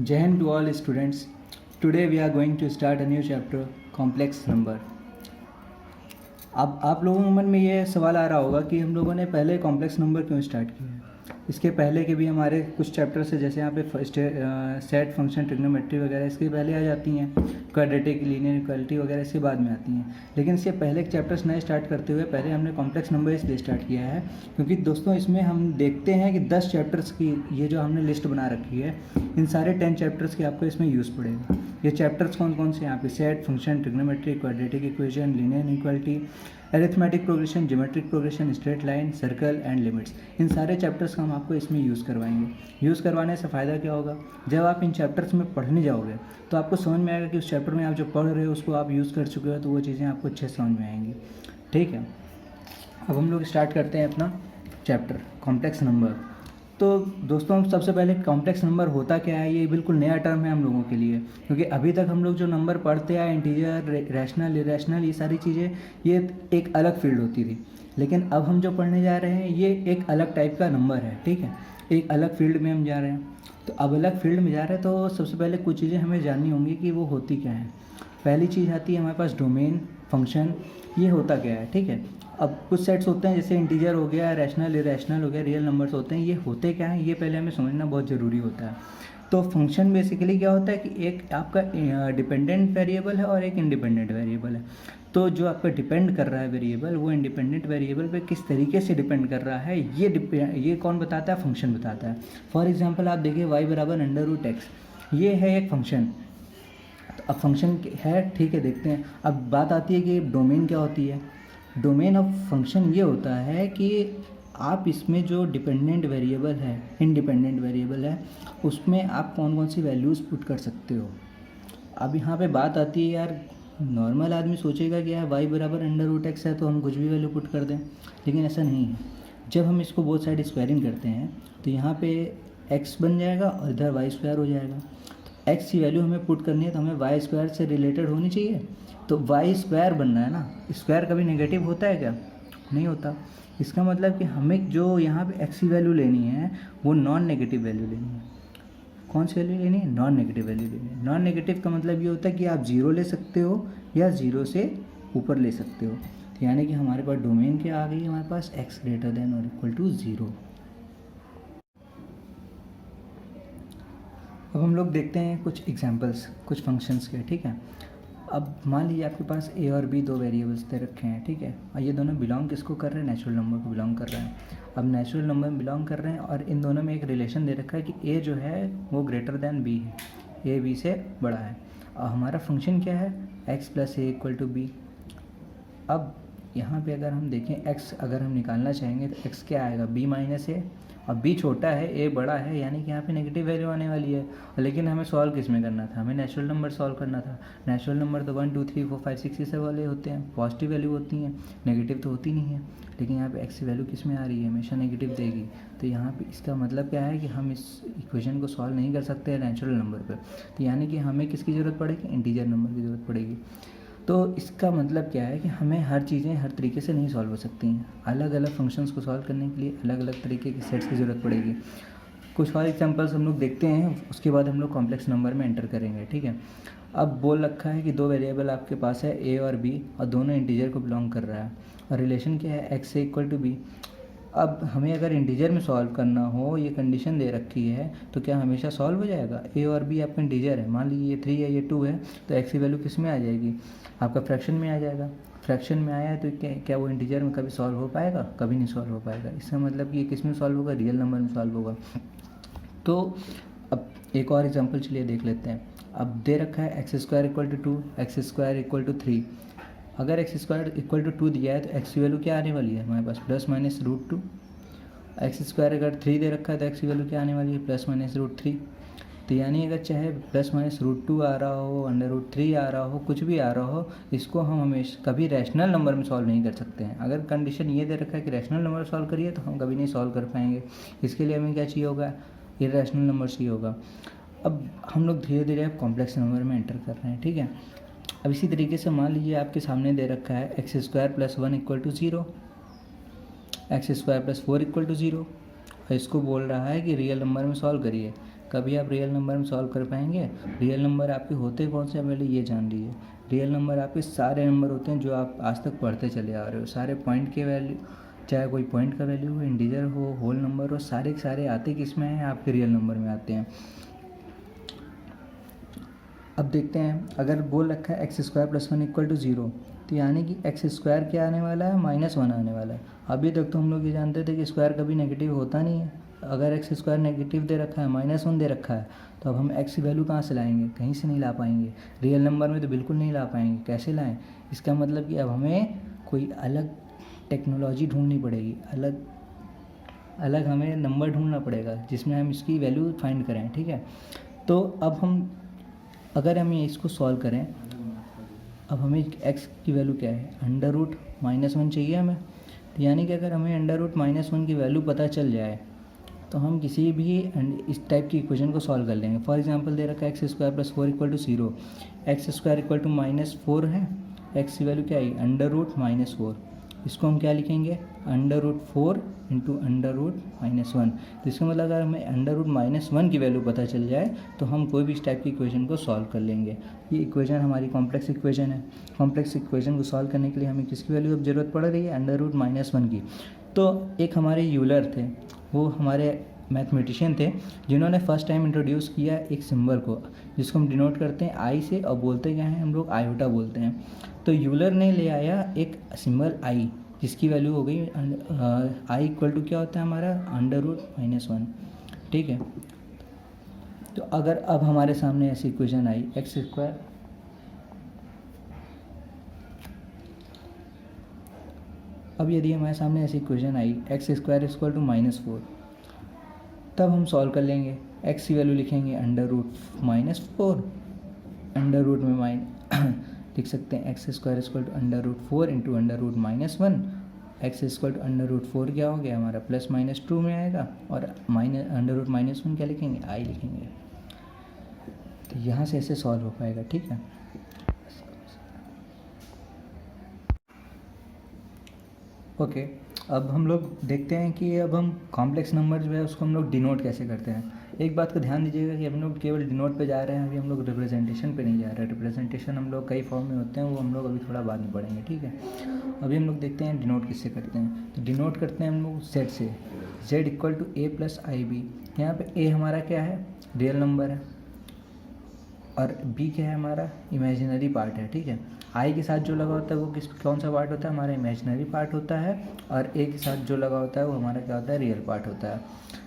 Jai Hind to all students. Today we are going to start a new chapter, complex number. अब आप लोगों के मन में ये सवाल आ रहा होगा कि हम लोगों ने पहले कॉम्प्लेक्स नंबर क्यों स्टार्ट किया है। इसके पहले के भी हमारे कुछ चैप्टर्स है, जैसे यहाँ पे सेट, फंक्शन, ट्रिग्नोमेट्री वगैरह इसके पहले आ जाती हैं, क्वाड्रेटिक, लीनियर इक्वालिटी वगैरह इसके बाद में आती हैं। लेकिन इससे पहले चैप्टर्स नए स्टार्ट करते हुए पहले हमने कॉम्प्लेक्स नंबर इसलिए स्टार्ट किया है क्योंकि दोस्तों इसमें हम देखते हैं कि 10 चैप्टर्स की ये जो हमने लिस्ट बना रखी है, इन सारे 10 चैप्टर्स के आपको इसमें यूज़ पड़ेगा। ये चैप्टर्स कौन कौन से हैं यहाँ पे? Set, function, trigonometry, quadratic equation, linear equality, arithmetic progression, geometric progression, straight line, circle and limits. इन सारे चैप्टर्स का हम आपको इसमें यूज़ करवाएंगे। यूज़ करवाने से फ़ायदा क्या होगा? जब आप इन चैप्टर्स में पढ़ने जाओगे तो आपको समझ में आएगा कि उस चैप्टर में आप जो पढ़ रहे हो उसको आप यूज़ कर चुके हो, तो वो चीज़ें आपको अच्छे से समझ में आएंगी। ठीक है, अब हम लोग स्टार्ट करते हैं अपना चैप्टर कॉम्प्लेक्स नंबर। तो दोस्तों सबसे पहले कॉम्प्लेक्स नंबर होता क्या है, ये बिल्कुल नया टर्म है हम लोगों के लिए, क्योंकि अभी तक हम लोग जो नंबर पढ़ते आए, इंटीजर, रैशनल, इरेशनल, ये सारी चीज़ें ये एक अलग फील्ड होती थी। लेकिन अब हम जो पढ़ने जा रहे हैं ये एक अलग टाइप का नंबर है। ठीक है, एक अलग फील्ड में हम जा रहे हैं। तो अब अलग फील्ड में जा रहे हैं तो सबसे पहले कुछ चीज़ें हमें जाननी होंगी कि वो होती क्या है। पहली चीज़ आती है हमारे पास डोमेन, फंक्शन। ये होता क्या है? ठीक है, अब कुछ सेट्स होते हैं जैसे इंटीजर हो गया, रैशनल, इरेशनल हो गया, रियल नंबर्स होते हैं। ये होते क्या हैं ये पहले हमें समझना बहुत ज़रूरी होता है। तो फंक्शन बेसिकली क्या होता है कि एक आपका डिपेंडेंट वेरिएबल है और एक इंडिपेंडेंट वेरिएबल है। तो जो आपका डिपेंड कर रहा है वेरिएबल, वो इंडिपेंडेंट वेरिएबल पे किस तरीके से डिपेंड कर रहा है ये कौन बताता है? फंक्शन बताता है। फॉर एग्जांपल आप देखिए y बराबर √x, ये है एक फंक्शन। तो अब फंक्शन है, ठीक है, देखते हैं। अब बात आती है कि डोमेन क्या होती है। डोमेन ऑफ फंक्शन ये होता है कि आप इसमें जो डिपेंडेंट वेरिएबल है, इंडिपेंडेंट वेरिएबल है, उसमें आप कौन कौन सी वैल्यूज़ पुट कर सकते हो। अब यहाँ पे बात आती है यार, नॉर्मल आदमी सोचेगा कि यार y बराबर √x है तो हम कुछ भी वैल्यू पुट कर दें, लेकिन ऐसा नहीं है। जब हम इसको बोथ साइड स्क्वायरिंग करते हैं तो यहाँ पे x बन जाएगा और इधर y² हो जाएगा। तो x की वैल्यू हमें पुट करनी है तो हमें y² से रिलेटेड होनी चाहिए। तो y² बनना है ना। स्क्वायर कभी नेगेटिव होता है क्या? नहीं होता। इसका मतलब कि हमें जो यहाँ पे x की वैल्यू लेनी है वो नॉन नेगेटिव वैल्यू लेनी है। कौन सी वैल्यू लेनी है? नॉन नेगेटिव वैल्यू लेनी है। नॉन नेगेटिव का मतलब ये होता है कि आप 0 ले सकते हो या 0 से ऊपर ले सकते हो। तो यानी कि हमारे पास डोमेन क्या आ गई, हमारे पास x > 0। अब हम लोग देखते हैं कुछ एग्जांपल्स कुछ फंक्शंस के। ठीक है, अब मान लीजिए आपके पास a और b दो वेरिएबल्स दे रखे हैं। ठीक है, और ये दोनों बिलोंग किसको कर रहे हैं? नेचुरल नंबर को बिलोंग कर रहे हैं। अब नेचुरल नंबर में बिलोंग कर रहे हैं और इन दोनों में एक रिलेशन दे रखा है कि a जो है वो ग्रेटर देन b है, a b से बड़ा है। और हमारा फंक्शन क्या है? x + a = b। अब यहाँ पे अगर हम देखें x अगर हम निकालना चाहेंगे तो x क्या आएगा? b - a, और b छोटा है, a बड़ा है, यानी कि यहाँ पे नेगेटिव वैल्यू आने वाली है। लेकिन हमें सॉल्व किस में करना था? हमें नेचुरल नंबर सॉल्व करना था। नेचुरल नंबर तो 1 2 3 4 5 6 ये सब वाले होते हैं, पॉजिटिव वैल्यू होती हैं, नेगेटिव तो होती नहीं है। लेकिन यहाँ पे x की वैल्यू किस में आ रही है? हमेशा नेगेटिव देगी। तो यहाँ पे इसका मतलब क्या है कि हम इस इक्वेशन को सॉल्व नहीं कर सकते नेचुरल नंबर पर। तो यानी कि हमें किसकी ज़रूरत पड़ेगी? इंटीजर नंबर की ज़रूरत पड़ेगी। तो इसका मतलब क्या है कि हमें हर चीज़ें हर तरीके से नहीं सॉल्व हो सकती हैं। अलग अलग फंक्शंस को सॉल्व करने के लिए अलग अलग तरीके के सेट्स की ज़रूरत पड़ेगी। कुछ और एग्जांपल्स हम लोग देखते हैं, उसके बाद हम लोग कॉम्प्लेक्स नंबर में एंटर करेंगे। ठीक है, अब बोल रखा है कि दो वेरिएबल आपके पास है a और b, और दोनों इंटीजर को बिलोंग कर रहा है, और रिलेशन क्या है? x = b। अब हमें अगर इंटीजर में सॉल्व करना हो, ये कंडीशन दे रखी है, तो क्या हमेशा सॉल्व हो जाएगा? a और b आपका इंटीजर है, मान लीजिए ये 3 है ये 2 है, तो x की वैल्यू किस में आ जाएगी? आपका फ्रैक्शन में आ जाएगा। फ्रैक्शन में आया है तो क्या वो इंटीजर में कभी सॉल्व हो पाएगा? कभी नहीं सॉल्व हो पाएगा। इसका मतलब कि ये किस में सॉल्व होगा? रियल नंबर में सॉल्व होगा। तो अब एक और एग्जांपल चलिए देख लेते हैं। अब दे रखा है x² = 2, x² = 3। अगर x² = 2 दिया है तो x की वैल्यू क्या आने वाली है हमारे पास? ±√2। x² अगर 3 दे रखा है तो x की वैल्यू क्या आने वाली है? ±√3। तो यानी अगर चाहे ±√2 आ रहा हो, √3 आ रहा हो, कुछ भी आ रहा हो, इसको हम हमेशा कभी रैशनल नंबर में सॉल्व नहीं कर सकते हैं। अगर कंडीशन ये दे रखा है कि रैशनल नंबर सॉल्व करिए तो हम कभी नहीं सॉल्व कर पाएंगे। इसके लिए हमें क्या चाहिए होगा? इरैशनल नंबर चाहिए होगा। अब हम लोग धीरे धीरे अब कॉम्प्लेक्स नंबर में एंटर कर रहे हैं। ठीक है, अब इसी तरीके से मान लीजिए आपके सामने दे रखा है x² + 1 = 0, x² + 4 = 0, और इसको बोल रहा है कि रियल नंबर में सॉल्व करिए। कभी आप रियल नंबर में सॉल्व कर पाएंगे? रियल नंबर आपके होते कौन से, पहले ये जान लीजिए। रियल नंबर आपके सारे नंबर होते हैं जो आप आज तक पढ़ते चले आ रहे हो, सारे पॉइंट के वैल्यू, चाहे कोई पॉइंट का वैल्यू हो, इंटीजर हो, होल नंबर हो, सारे के सारे आते किस में हैं? आपके रियल नंबर में आते हैं। अब देखते हैं, अगर बोल रखा है x square plus one equal to zero, तो यानी कि एक्स स्क्वायर क्या आने वाला है? माइनस वन आने वाला है। अभी तक तो हम लोग ये जानते थे कि स्क्वायर कभी नेगेटिव होता नहीं है। अगर एक्स स्क्वायर नेगेटिव दे रखा है, माइनस वन दे रखा है, तो अब हम एक्स की वैल्यू कहाँ से लाएंगे? कहीं से नहीं ला पाएंगे। रियल नंबर में तो बिल्कुल नहीं ला पाएंगे। कैसे लाएं? इसका मतलब कि अब हमें कोई अलग टेक्नोलॉजी ढूंढनी पड़ेगी, अलग हमें नंबर ढूंढना पड़ेगा जिसमें हम इसकी वैल्यू फाइंड करें। ठीक है, तो अब हम अगर हम ये इसको सॉल्व करें, अब हमें x की वैल्यू क्या है? अंडर रूट माइनस वन चाहिए हमें। तो यानी कि अगर हमें अंडर रूट माइनस वन की वैल्यू पता चल जाए तो हम किसी भी इस टाइप की इक्वेशन को सॉल्व कर लेंगे। फॉर एग्जांपल दे रखा है x square plus four equal to zero, x square equal to minus four है, एक्स की वैल्यू क्या आई? Under root minus four. इसको हम क्या लिखेंगे? Under root four into under root minus one. तो इसका मतलब अगर हमें अंडर रूट माइनस वन की वैल्यू पता चल जाए तो हम कोई भी इस टाइप की इक्वेशन को सॉल्व कर लेंगे। ये इक्वेशन हमारी कॉम्प्लेक्स इक्वेशन है। कॉम्प्लेक्स इक्वेशन को सॉल्व करने के लिए हमें किसकी वैल्यू अब ज़रूरत पड़ रही है? अंडर रूट माइनस वन की। तो एक हमारे यूलर थे, वो हमारे मैथमेटिशियन थे जिन्होंने फर्स्ट टाइम इंट्रोड्यूस किया एक सिंबल को, जिसको हम डिनोट करते हैं आई से, और बोलते क्या हैं हम लोग? आयोटा बोलते हैं। तो यूलर ने ले आया एक सिंबल आई, जिसकी वैल्यू हो गई आई इक्वल टू क्या होता है हमारा? Under root minus one. ठीक है, तो अगर अब हमारे सामने ऐसी इक्वेशन आई एक्स स्क्वायर, अब यदि हमारे सामने ऐसी इक्वेशन आई x square equal to minus four, तब हम सॉल्व कर लेंगे। एक्स की वैल्यू लिखेंगे under root minus four, under root में लिख सकते हैं x square equal to under root four into under root minus one. X equal to under root four क्या हो गया हमारा? प्लस माइनस टू में आएगा, और minus under root minus one क्या लिखेंगे? आई लिखेंगे। तो यहाँ से ऐसे सॉल्व हो पाएगा। ठीक है, ओके। अब हम लोग देखते हैं कि अब हम कॉम्प्लेक्स नंबर जो है उसको हम लोग डिनोट कैसे करते हैं। एक बात का ध्यान दीजिएगा कि हम लोग केवल डिनोट पे जा रहे हैं, अभी हम लोग रिप्रेजेंटेशन पे नहीं जा रहे हैं। रिप्रेजेंटेशन हम लोग कई फॉर्म में होते हैं, वो हम लोग अभी थोड़ा बाद में पढ़ेंगे। ठीक है, अभी हम लोग देखते हैं डिनोट किससे करते हैं। तो डिनोट करते हैं हम लोग जेड से, Z equal to A plus i B. यहाँ पे ए हमारा क्या है? रियल नंबर है, और बी क्या है हमारा? इमेजिनरी पार्ट है। ठीक है, आई के साथ जो लगा होता है वो कौन सा पार्ट होता है? हमारा इमेजिनरी पार्ट होता है, और ए के साथ जो लगा होता है वो हमारा क्या होता है? रियल पार्ट होता है।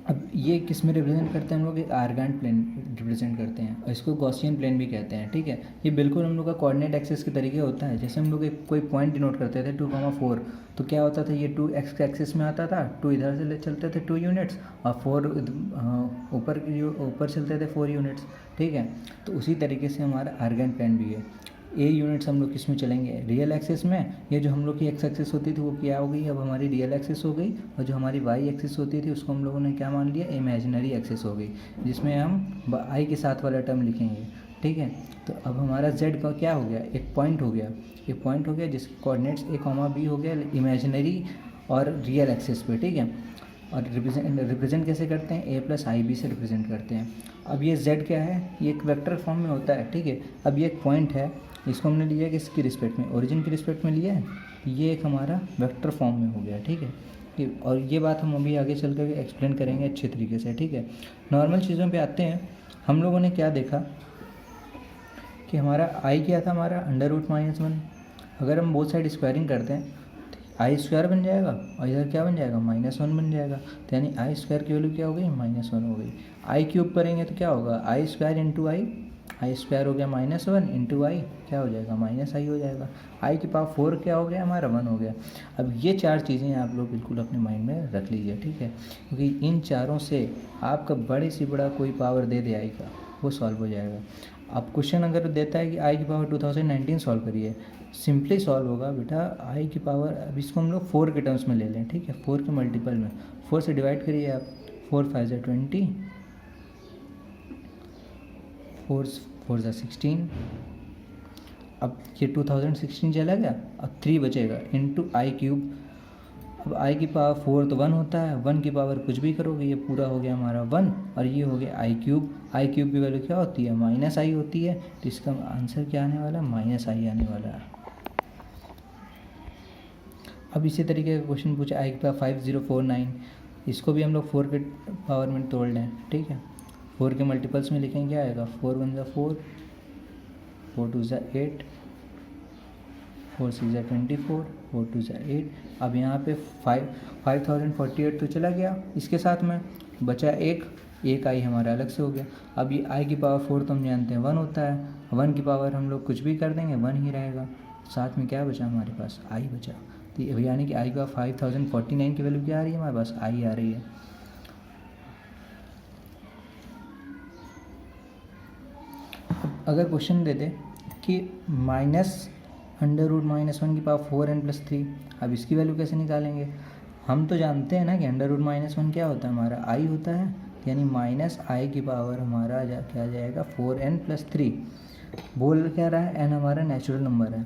अब ये किस में रिप्रेजेंट करते हैं हम लोग? एक आर्गेंट प्लेन रिप्रेजेंट करते हैं, और इसको गॉसियन प्लेन भी कहते हैं। ठीक है, ये बिल्कुल हम लोग का कोऑर्डिनेट एक्सिस के तरीके होता है। जैसे हम लोग एक कोई पॉइंट डिनोट करते थे 2,4, तो क्या होता था? ये 2 एक्स के एक्सिस में आता था, 2 इधर से ले चलते थे 2 यूनिट्स, और 4 ऊपर चलते थे 4 यूनिट्स। ठीक है, तो उसी तरीके से हमारा आर्गेंट प्लेन भी है। ए यूनिट्स हम लोग किस में चलेंगे? रियल एक्सिस में। ये जो हम लोग की एक्स एक्सिस होती थी वो क्या हो गई? अब हमारी रियल एक्सिस हो गई, और जो हमारी वाई एक्सिस होती थी उसको हम लोगों ने क्या मान लिया? इमेजिनरी एक्सिस हो गई, जिसमें हम आई के साथ वाला टर्म लिखेंगे। ठीक है, तो अब हमारा जेड का क्या हो गया? एक पॉइंट हो गया, एक पॉइंट हो गया जिसके कोऑर्डिनेट्स ए कॉमा बी हो गया इमेजिनरी और रियल एक्सिस पे। ठीक है, और रिप्रेजेंट कैसे करते हैं? ए प्लस आई बी से रिप्रेजेंट करते हैं। अब ये जेड क्या है? ये एक वेक्टर फॉर्म में होता है। ठीक है, अब ये एक पॉइंट है, इसको हमने लिया किसकी रिस्पेक्ट में? ओरिजिन की रिस्पेक्ट में लिया है। ये एक हमारा वेक्टर फॉर्म में हो गया। ठीक है, और ये बात हम अभी आगे चल कर एक्सप्लेन करेंगे अच्छे तरीके से। ठीक है, नॉर्मल चीज़ों पे आते हैं। हम लोगों ने क्या देखा कि हमारा आई क्या था? हमारा अंडर रूट माइनस वन। अगर हम बोथ साइड स्क्वायरिंग करते हैं तो आई स्क्वायर बन जाएगा, और इधर क्या बन जाएगा? माइनस वन बन जाएगा। तो यानी आई स्क्वायर की वैल्यू क्या हो गई? माइनस वन हो गई। आई क्यूब करेंगे तो क्या होगा? आई स्क्वायर इंटू आई स्क्वायर हो गया माइनस वन इंटू आई क्या हो जाएगा? माइनस आई हो जाएगा। आई के पावर 4 क्या हो गया हमारा? 1 हो गया। अब ये चार चीज़ें आप लोग बिल्कुल अपने माइंड में रख लीजिए। ठीक है, क्योंकि इन चारों से आपका बड़े से बड़ा कोई पावर दे दे आई का, वो सॉल्व हो जाएगा। अब क्वेश्चन अगर देता है कि आई की पावर 2019 सॉल्व करिए, सिंपली सॉल्व होगा बेटा। आई की पावर, अब इसको हम लोग 4 के टर्म्स में ले लें। ठीक है, 4 के मल्टीपल में 4 से डिवाइड करिए आप। 4 5 ज़ा 20, 4 ज़ा 16। अब ये 2016 चला गया, अब 3 बचेगा इंटू आई क्यूब। अब आई की पावर 4 तो 1 होता है, 1 की पावर कुछ भी करोगे ये पूरा हो गया हमारा 1, और ये हो गया आई क्यूब की वैल्यू क्या होती है, माइनस आई होती है, तो इसका आंसर क्या आने वाला है, माइनस आई आने वाला है। अब इसी तरीके का क्वेश्चन पूछा आई की पावर 5049, इसको भी हम लोग 4 के पावर में तोड़ लें, ठीक है। 4 के मल्टीपल्स में लिखेंगे क्या आएगा, 4 1 ज़ा 4, 4 2 ज़ा 8, 4 6 ज़ा 24, 4 2 ज़ा 8। अब यहाँ पे 5048 तो चला गया, इसके साथ में बचा एक आई हमारा अलग से हो गया। अब ये आई की पावर 4 तो हम जानते हैं 1 होता है, 1 की पावर हम लोग कुछ भी कर देंगे 1 ही रहेगा, साथ में क्या बचा हमारे पास, आई बचा। तो यानी कि आई का 5049 की वैल्यू क्या आ रही है हमारे पास, आई आ रही है। अगर क्वेश्चन दे दे कि -√-1 की पावर 4n+3, अब इसकी वैल्यू कैसे निकालेंगे। हम तो जानते हैं ना कि √-1 क्या होता है हमारा, आई होता है, यानी माइनस आई की पावर हमारा क्या जाएगा 4n+3। बोल क्या रहा है, n हमारा नेचुरल नंबर है,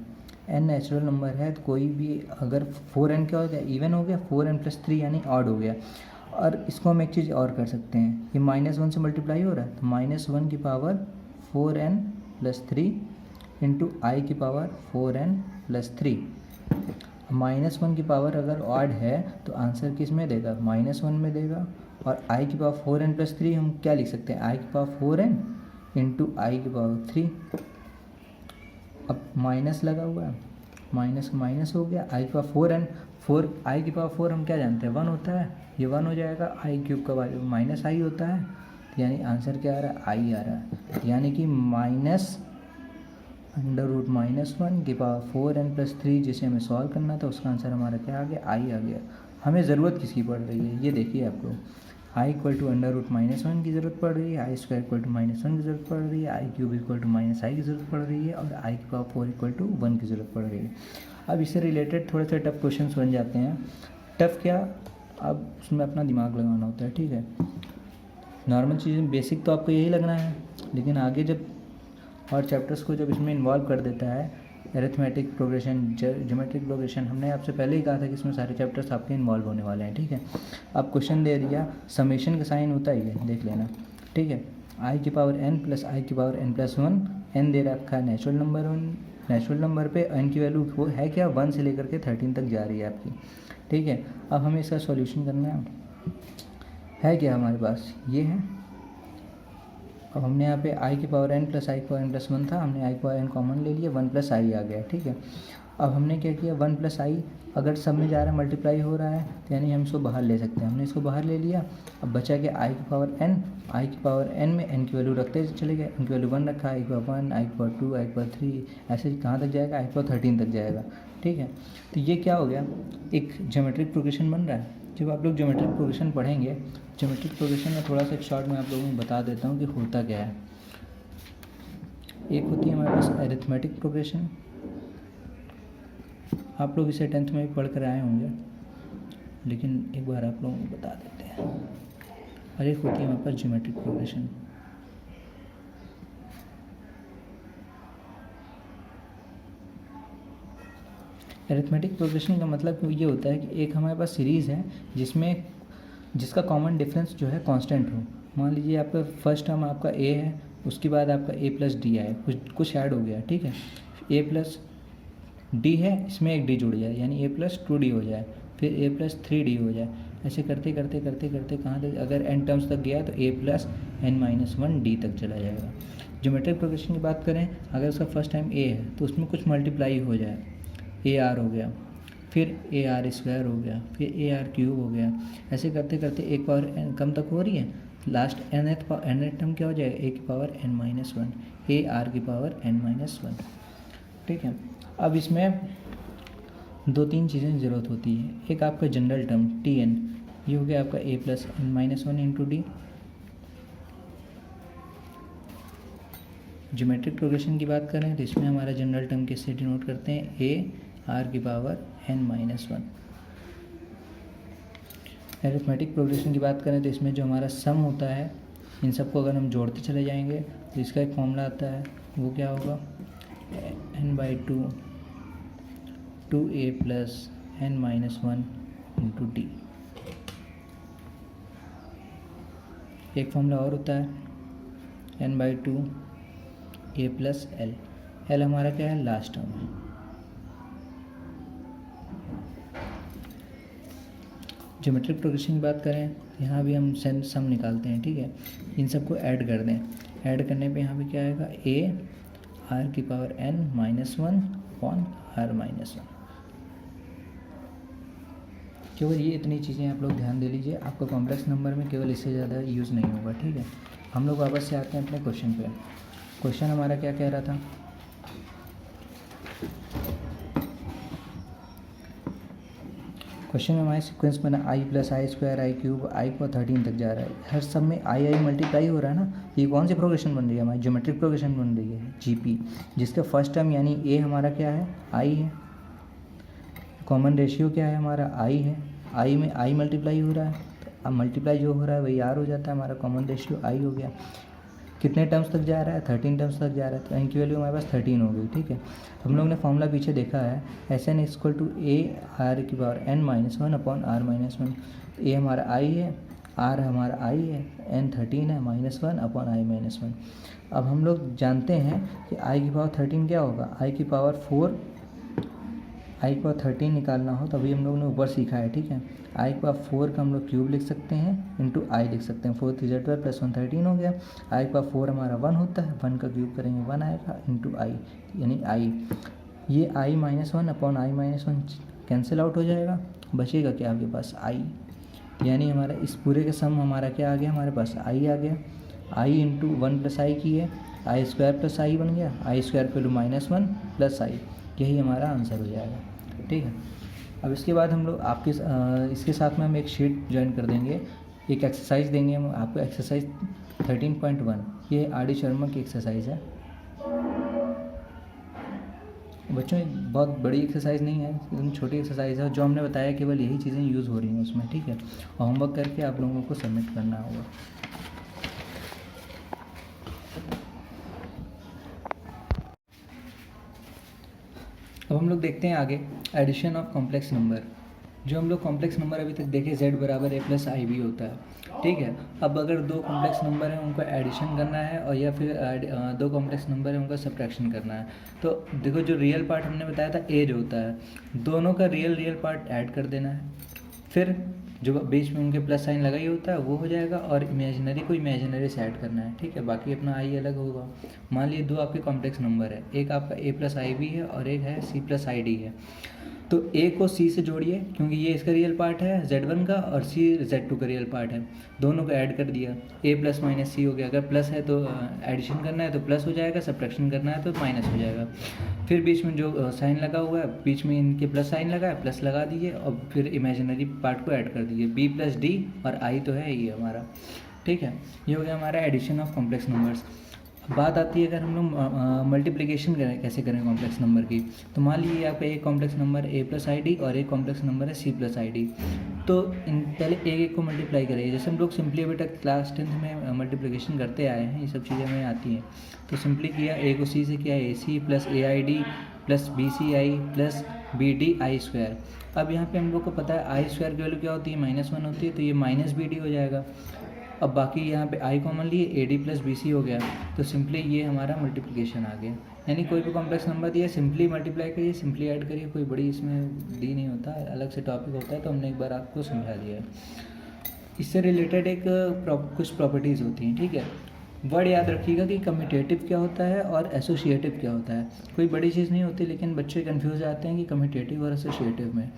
n नेचुरल नंबर है, तो कोई भी अगर 4n क्या हो गया, इवन हो गया, 4n+3 यानी ऑड हो गया। और इसको हम एक चीज़ और कर सकते हैं, ये -1 से मल्टीप्लाई हो रहा है, तो -1 की पावर 4n+3 इंटू आई की पावर 4n+3। -1 की पावर अगर ऑड है तो आंसर किस में देगा, -1 में देगा। और आई की पावर 4n+3 हम क्या लिख सकते हैं, आई की पावर 4n इंटू आई की पावर 3। अब माइनस लगा हुआ है, माइनस माइनस हो गया, आई की पावर 4 आई की पावर 4 हम क्या जानते हैं 1 होता है, ये 1 हो जाएगा, आई क्यूब का वैल्यू माइनस आई होता है, तो यानी आंसर क्या आ रहा है, आई आ रहा है। यानी कि -√-1 की पावर 4n+3 जिसे हमें सॉल्व करना था, उसका आंसर हमारा क्या आ गया, आई आ गया। हमें ज़रूरत किसकी पड़ रही है, ये देखिए आपको, आई इक्वल टू √-1 की ज़रूरत पड़ रही है, आई स्क्वायर इक्वल टू -1 की ज़रूरत पड़ रही है, आई क्यूब इक्वल टू -i की ज़रूरत पड़ रही है, और आई की पावर 4 इक्वल टू 1 की ज़रूरत पड़ रही है। अब इससे रिलेटेड थोड़े से टफ क्वेश्चन बन जाते हैं। टफ क्या, अब उसमें अपना दिमाग लगाना होता है, ठीक है। नॉर्मल चीज़ें बेसिक तो आपको यही लगना है, लेकिन आगे जब और चैप्टर्स को जब इसमें इन्वॉल्व कर देता है, अरिथमेटिक प्रोग्रेशन, ज्योमेट्रिक प्रोग्रेशन, हमने आपसे पहले ही कहा था कि इसमें सारे चैप्टर्स आपके इन्वॉल्व होने वाले हैं, ठीक है। अब क्वेश्चन दे दिया, समेशन का साइन होता है ये देख लेना, ठीक है। आई की पावर n प्लस आई की पावर n+1, n दे रखा है नेचुरल नंबर, नेचुरल नंबर पे n की वैल्यू वो है क्या, 1 से लेकर के 13 तक जा रही है आपकी, ठीक है। अब हमें इसका सॉल्यूशन करना है क्या हमारे पास, ये है। अब हमने यहाँ पे आई की पावर n प्लस आई की पावर n+1 था, हमने आई की पावर n कॉमन ले लिया, 1 + i आ गया, ठीक है। अब हमने क्या किया, 1 + i अगर सब में जा रहा है, मल्टीप्लाई हो रहा है, तो यानी हम इसको बाहर ले सकते हैं, हमने इसको बाहर ले लिया। अब बचा क्या, आई की पावर n, आई की पावर n में n की वैल्यू रखते चले गए, n की वैल्यू 1 रखा, आई की पावर 1, आई की पावर 2, आई की पावर 3, ऐसे कहाँ तक जाएगा, आई की पावर 13 तक जाएगा, ठीक है। तो ये क्या हो गया, एक ज्योमेट्रिक प्रोग्रेशन बन रहा है। जब आप लोग ज्योमेट्रिक प्रोग्रेशन पढ़ेंगे, ज्योमेट्रिक प्रोग्रेशन में थोड़ा सा एक शॉर्ट में आप लोगों को बता देता हूँ कि होता क्या है। एक होती है हमारे पास अरिथमेटिक प्रोग्रेशन, आप लोग इसे 10th में भी पढ़ कर आए होंगे, लेकिन एक बार आप लोगों को बता देते हैं। और एक होती है हमारे पास ज्योमेट्रिक प्रोग्रेशन। अरिथमेटिक प्रोग्रेशन का मतलब ये होता है कि एक हमारे पास सीरीज़ है जिसका कॉमन डिफरेंस जो है कांस्टेंट हो। मान लीजिए आपका फर्स्ट टर्म आपका a है, उसके बाद आपका a+d आए, कुछ ऐड हो गया, ठीक है। a+d है, इसमें एक d जुड़ जाए, यानी a+2d हो जाए, फिर a+3d हो जाए, ऐसे करते करते करते करते कहाँ तक, अगर n टर्म्स तक गया तो a+n-1d तक चला जाएगा। ज्योमेट्रिक प्रोग्रेशन की बात करें, अगर उसका फर्स्ट टाइम a है तो उसमें कुछ मल्टीप्लाई हो जाए, AR हो गया, फिर AR² हो गया, फिर AR³ हो गया, ऐसे करते करते एक पावर n कम तक हो रही है, लास्ट nth टर्म क्या हो जाएगा, a की पावर n-1, AR की पावर n-1, ठीक है। अब इसमें 2-3 चीज़ें की ज़रूरत होती है। एक आपका जनरल टर्म Tn, ये हो गया आपका a+n-1 into D. Geometric progression की बात करें तो इसमें हमारा जनरल टर्म किससे डिनोट करते हैं, AR की पावर n-1। अरिथमेटिक प्रोग्रेशन की बात करें तो इसमें जो हमारा सम होता है, इन सबको अगर हम जोड़ते चले जाएंगे तो इसका एक फॉर्मूला आता है, वो क्या होगा, n/2 2a + n-1 into D. एक फॉर्मूला और होता है n/2 a plus L. L हमारा क्या है, लास्ट टर्म है। ज्योमेट्रिक प्रोग्रेशन की बात करें, यहाँ भी हम सम निकालते हैं, ठीक है। इन सबको ऐड कर दें, ऐड करने पे यहाँ पे क्या आएगा, a r⁻n-1 अपॉन r-1। केवल ये इतनी चीज़ें आप लोग ध्यान दे लीजिए, आपका कॉम्प्लेक्स नंबर में केवल इससे ज़्यादा यूज़ नहीं होगा, ठीक है। हम लोग वापस से आते हैं अपने क्वेश्चन पे। क्वेश्चन हमारा क्या कह रहा था, क्वेश्चन में हमारे सीक्वेंस बना i + i² i³ i को 13 तक जा रहा है। हर सब में आई मल्टीप्लाई हो रहा है ना। ये कौन सी प्रोग्रेशन बन रही है, हमारी ज्योमेट्रिक प्रोग्रेशन बन रही है जीपी, जिसका फर्स्ट टर्म यानी a हमारा क्या है, i है। कॉमन रेशियो क्या है हमारा, i है। i में i मल्टीप्लाई हो रहा है, तो अब मल्टीप्लाई जो हो रहा है वही r हो जाता है, हमारा कॉमन रेशियो i हो गया। कितने टर्म्स तक जा रहा है, 13 टर्म्स तक जा रहा है, तो n की वैल्यू हमारे पास 13 हो गई, ठीक है। हम लोग ने फॉर्मूला पीछे देखा है, Sn = a r⁻n-1 upon r-1। तो a हमारा i है, r हमारा i है, n 13 है, -1 अपॉन i-1। अब हम लोग जानते हैं कि i⁻13 क्या होगा, i⁻13 निकालना हो तो अभी हम लोग ने ऊपर सीखा है, ठीक है। i⁻4 का हम लोग क्यूब लिख सकते हैं, इंटू i लिख सकते हैं। 4 × 3 = 12 + 1 13 हो गया। i⁻4 हमारा 1 होता है, 1 का क्यूब करेंगे 1 आएगा, इंटू i यानी i। ये i-1 upon i-1 cancel out हो जाएगा, बचेगा क्या आपके पास, i। यानी हमारा इस पूरे का सम हमारा क्या आ गया, हमारे पास i आ गया। i इंटू 1 + i की है, i² + i बन गया, i² की वैल्यू -1 + i, यही हमारा आंसर हो जाएगा, ठीक है। अब इसके बाद हम लोग आपके इसके साथ में हम एक शीट ज्वाइन कर देंगे, एक एक्सरसाइज देंगे हम आपको, एक्सरसाइज 13.1। ये आर डी शर्मा की एक्सरसाइज है बच्चों। बहुत बड़ी एक्सरसाइज नहीं है, एकदम छोटी एक्सरसाइज है, जो हमने बताया केवल यही चीज़ें यूज़ हो रही हैं उसमें, ठीक है। और होमवर्क करके आप लोगों को सबमिट करना होगा। अब हम लोग देखते हैं आगे एडिशन ऑफ कॉम्प्लेक्स नंबर। जो हम लोग कॉम्प्लेक्स नंबर अभी तक देखे z = a + ib होता है, ठीक है। अब अगर दो कॉम्प्लेक्स नंबर हैं उनका एडिशन करना है, और या फिर दो कॉम्प्लेक्स नंबर हैं उनका सब्ट्रैक्शन करना है, तो देखो जो रियल पार्ट हमने बताया था a जो होता है, दोनों का रियल पार्ट ऐड कर देना है, फिर जो बीच में उनके प्लस साइन लगा ही होता है वो हो जाएगा, और इमेजिनरी को इमेजिनरी से ऐड करना है, ठीक है। बाकी अपना आई अलग होगा। मान लीजिए दो आपके कॉम्प्लेक्स नंबर है, एक आपका a + ib है और एक है c + id है। तो a को c से जोड़िए, क्योंकि ये इसका रियल पार्ट है z1 का, और c z2 का रियल पार्ट है, दोनों को ऐड कर दिया, a + -c हो गया। अगर प्लस है तो एडिशन करना है तो प्लस हो जाएगा, सब्ट्रैक्शन करना है तो माइनस हो जाएगा। फिर बीच में जो साइन लगा हुआ है, बीच में इनके प्लस साइन लगा है, प्लस लगा दीजिए, और फिर इमेजिनरी पार्ट को ऐड कर दीजिए, b + d, और i तो है ये हमारा, ठीक है। ये हो गया हमारा एडिशन ऑफ कॉम्प्लेक्स नंबर्स। बात आती है अगर हम लोग मल्टीप्लिकेशन करें, कैसे करें कॉम्प्लेक्स नंबर की, तो मान लीजिए आपका एक कॉम्प्लेक्स नंबर a + id और एक कॉम्प्लेक्स नंबर है c + id। तो इन पहले एक को मल्टीप्लाई करिए, जैसे हम लोग सिंपली अभी तक क्लास 10th में मल्टीप्लिकेशन करते आए हैं, ये सब चीज़ें हमें आती हैं। तो सिंपली किया, a को c से किया, ac + aid + bci + bdi²। अब यहाँ पे हम लोग को पता है i² की वैल्यू क्या होती है, -1 होती है, तो ये -bd हो जाएगा। अब बाकी यहाँ पे i कॉमन लिए, ad + bc हो गया, तो सिंपली ये हमारा मल्टीप्लिकेशन आ गया। यानी कोई भी कॉम्प्लेक्स नंबर दिया, सिंपली मल्टीप्लाई करिए, सिंपली ऐड करिए, कोई बड़ी इसमें डी नहीं होता, अलग से टॉपिक होता है, तो हमने एक बार आपको समझा दिया है। इससे रिलेटेड एक कुछ प्रॉपर्टीज़ होती हैं, ठीक है। वर्ड याद रखिएगा कि कम्यूटेटिव क्या होता है और एसोसिएटिव क्या होता है। कोई बड़ी चीज़ नहीं होती, लेकिन बच्चे कन्फ्यूज आते हैं कि कम्यूटेटिव और एसोसिएटिव में।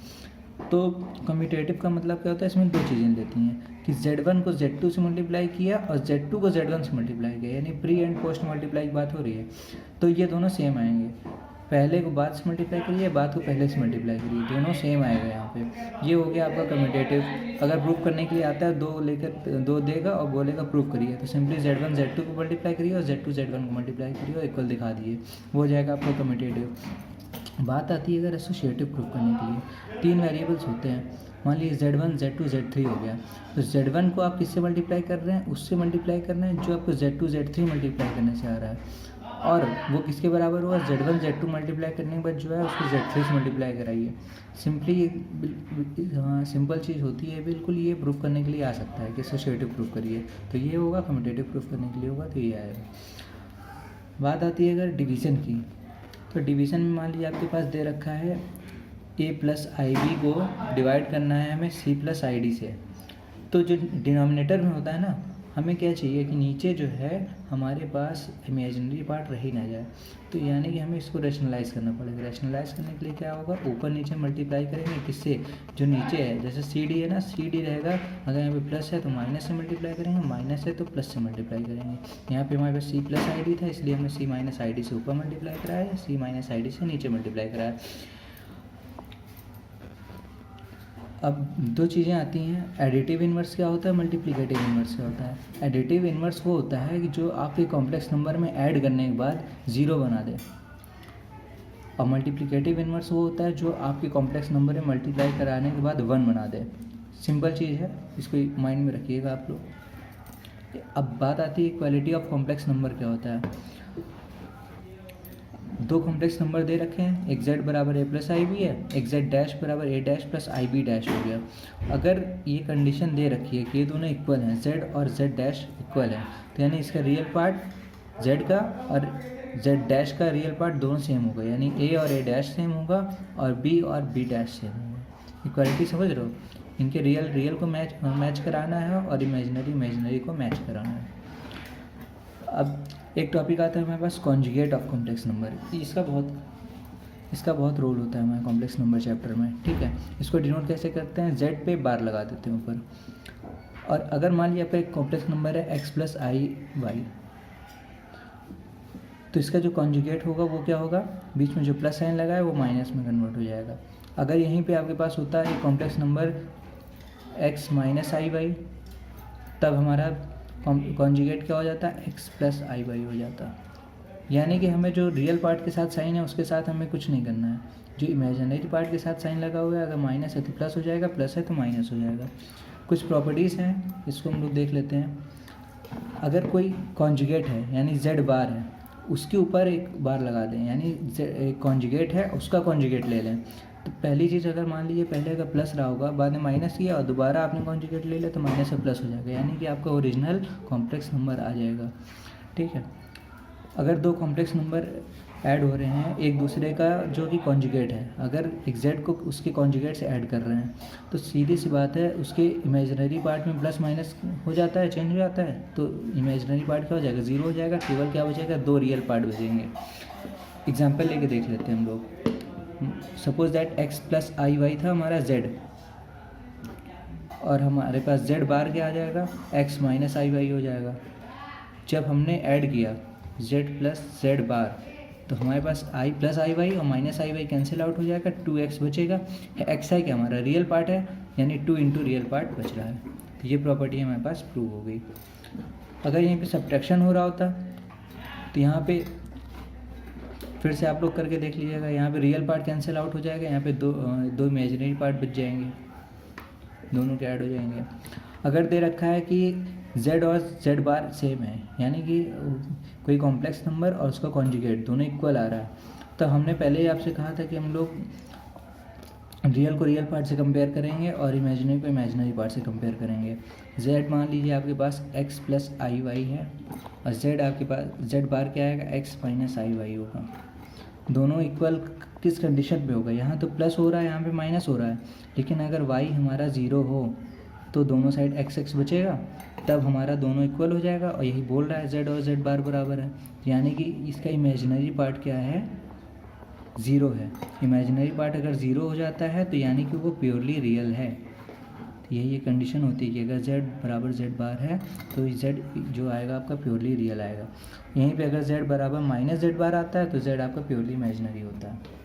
तो कम्यूटेटिव का मतलब क्या होता है, इसमें दो चीज़ें लेती हैं कि z1 को z2 से मल्टीप्लाई किया और z2 को z1 से मल्टीप्लाई किया, यानी प्री एंड पोस्ट मल्टीप्लाई की बात हो रही है। तो ये दोनों सेम आएंगे, पहले को बाद से मल्टीप्लाई करिए, बाद को पहले से मल्टीप्लाई करिए, दोनों सेम आएगा यहाँ पे। ये हो गया आपका कम्यूटेटिव। अगर प्रूफ करने के लिए आता है, दो देगा और बोलेगा प्रूफ करिए, तो सिंपली z1 z2 को मल्टीप्लाई करिए और z2 z1 को मल्टीप्लाई करिए और इक्वल दिखा दिए, वो हो जाएगा आपका कम्यूटेटिव। बात आती है अगर एसोसिएटिव प्रूफ करने के लिए, 3 वेरिएबल्स होते हैं। मान लीजिए z1 z2 z3 हो गया, तो z1 को आप किससे मल्टीप्लाई कर रहे हैं, उससे मल्टीप्लाई करना है जो आपको z2 z3 मल्टीप्लाई करने से आ रहा है। और वो किसके बराबर हुआ, Z1 Z2 मल्टीप्लाई करने के बाद जो है उसको Z3 से मल्टीप्लाई कराइए। सिंपली सिंपल चीज़ होती है बिल्कुल, ये प्रूफ करने के लिए आ सकता है कि एसोसिएटिव प्रूफ करिए, तो ये होगा। कम्यूटेटिव प्रूफ करने के लिए होगा तो ये आएगा। बात आती है अगर डिवीज़न की, तो डिवीज़न में मान लीजिए आपके पास दे रखा है a प्लस आई बी को डिवाइड करना है हमें c प्लस आई डी से। तो जो डिनोमिनेटर में होता है ना, हमें क्या चाहिए कि नीचे जो है हमारे पास इमेजिनरी पार्ट रह ही ना जाए, तो यानी कि हमें इसको रैशनलाइज़ करना पड़ेगा। रैशनलाइज़ करने के लिए क्या होगा, ऊपर नीचे मल्टीप्लाई करेंगे किससे, जो नीचे है। जैसे सी डी है ना, सी डी रहेगा, अगर यहाँ पे प्लस है तो माइनस से मल्टीप्लाई करेंगे, माइनस है तो प्लस से मल्टीप्लाई करेंगे। यहाँ पे हमारे पास सी प्लस आई डी था, इसलिए हमने सी माइनस आई डी से ऊपर मल्टीप्लाई कराया, सी माइनस आई डी से नीचे मल्टीप्लाई कराया। अब दो चीज़ें आती हैं, एडिटिव इन्वर्स क्या होता है, मल्टीप्लिकेटिव इन्वर्स क्या होता है। एडिटिव इन्वर्स वो होता है कि जो आपके कॉम्प्लेक्स नंबर में ऐड करने के बाद ज़ीरो बना दे, और मल्टीप्लिकेटिव इन्वर्स वो होता है जो आपके कॉम्प्लेक्स नंबर में मल्टीप्लाई कराने के बाद 1 बना दे। सिंपल चीज़ है, इसको माइंड में रखिएगा आप लोग। अब बात आती है इक्वालिटी ऑफ कॉम्प्लेक्स नंबर क्या होता है। दो कॉम्प्लेक्स नंबर दे रखे हैं, एक z बराबर a प्लस आई बी है, एक z डैश बराबर a dash plus i b dash हो गया। अगर ये कंडीशन दे रखी है कि ये दोनों इक्वल हैं, z और z डैश इक्वल है, तो यानी इसका रियल पार्ट z का और z डैश का रियल पार्ट दोनों सेम होगा, यानी a और a डैश सेम होगा और b और b डैश सेम होगा। इक्वालिटी समझ रहे हो, इनके रियल को मैच कराना है और इमेजिनरी को मैच कराना है। अब एक टॉपिक आता है हमारे पास, कॉन्जुगेट ऑफ कॉम्प्लेक्स नंबर। इसका बहुत रोल होता है हमारे कॉम्प्लेक्स नंबर चैप्टर में, ठीक है। इसको डिनोट कैसे करते हैं, z पे बार लगा देते हैं ऊपर। और अगर मान लिया आपका एक कॉम्प्लेक्स नंबर है x प्लस आई वाई, तो इसका जो कॉन्जुगेट होगा वो क्या होगा, बीच में जो प्लस साइन लगा है वो माइनस में कन्वर्ट हो जाएगा। अगर यहीं पे आपके पास होता है complex number x minus i Y, तब हमारा कॉन्जुगेट क्या हो जाता है, x प्लस आई वाई हो जाता है। यानी कि हमें जो रियल पार्ट के साथ साइन है उसके साथ हमें कुछ नहीं करना है, जो इमेजिनरी पार्ट के साथ साइन लगा हुआ है, अगर माइनस है तो प्लस हो जाएगा, प्लस है तो माइनस हो जाएगा। कुछ प्रॉपर्टीज़ हैं, इसको हम लोग देख लेते हैं। अगर कोई कॉन्जुगेट है यानी z बार है, उसके ऊपर एक बार लगा दें, यानी कॉन्जुगेट है उसका कॉन्जुगेट ले लें। तो पहली चीज़, अगर मान लीजिए पहले अगर प्लस रहा होगा, बाद में माइनस किया और दोबारा आपने कॉन्जुगेट ले लिया, तो माइनस से प्लस हो जाएगा, यानी कि आपका ओरिजिनल कॉम्प्लेक्स नंबर आ जाएगा, ठीक है। अगर दो कॉम्प्लेक्स नंबर ऐड हो रहे हैं एक दूसरे का जो कि कॉन्जुगेट है, अगर एक z को उसके कॉन्जुगेट से ऐड कर रहे हैं, तो सीधी सी बात है उसके इमेजिनरी पार्ट में प्लस माइनस हो जाता है, चेंज हो जाता है, तो इमेजिनरी पार्ट क्या हो जाएगा, ज़ीरो हो जाएगा। केवल क्या बचेगा, दो रियल पार्ट बचेंगे। एग्जाम्पल लेके देख लेते हैं हम लोग। Suppose that x plus i y था हमारा z, और हमारे पास z बार क्या आ जाएगा, x माइनस आई वाई हो जाएगा। जब हमने ऐड किया z प्लस z बार, तो हमारे पास i प्लस आई वाई और minus i Y cancel out हो जाएगा, 2x बचेगा। x है क्या, हमारा रियल पार्ट है, यानी 2 इंटू रियल पार्ट बच रहा है। तो ये प्रॉपर्टी हमारे पास प्रूव हो गई। अगर यहीं पे सब्ट्रैक्शन हो रहा होता तो यहाँ पे फिर से आप लोग करके देख लीजिएगा, यहाँ पे रियल पार्ट कैंसिल आउट हो जाएगा, यहाँ पे दो इमेजिनरी पार्ट बच जाएंगे, दोनों के ऐड हो जाएंगे। अगर दे रखा है कि z और z बार सेम है, यानी कि कोई कॉम्प्लेक्स नंबर और उसका कॉन्जुगेट दोनों इक्वल आ रहा है, तो हमने पहले ही आपसे कहा था कि हम लोग रियल को रियल पार्ट से कंपेयर करेंगे और इमेजिनरी को इमेजिनरी पार्ट से कंपेयर करेंगे। z मान लीजिए आपके पास x प्लस आई वाई है और z आपके पास z बार क्या आएगा, x माइनस आई वाई होगा। दोनों इक्वल किस कंडीशन पे होगा, यहाँ तो प्लस हो रहा है, यहाँ पे माइनस हो रहा है, लेकिन अगर y हमारा ज़ीरो हो तो दोनों साइड x बचेगा, तब हमारा दोनों इक्वल हो जाएगा। और यही बोल रहा है z और z बार बराबर है, यानी कि इसका इमेजिनरी पार्ट क्या है, ज़ीरो है। इमेजिनरी पार्ट अगर ज़ीरो हो जाता है तो यानी कि वो प्योरली रियल है। तो यही ये कंडीशन होती है कि अगर z बराबर z बार है तो z जो आएगा आपका प्योरली रियल आएगा। यहीं पे अगर z बराबर माइनस z बार आता है तो z आपका प्योरली इमेजिनरी होता है।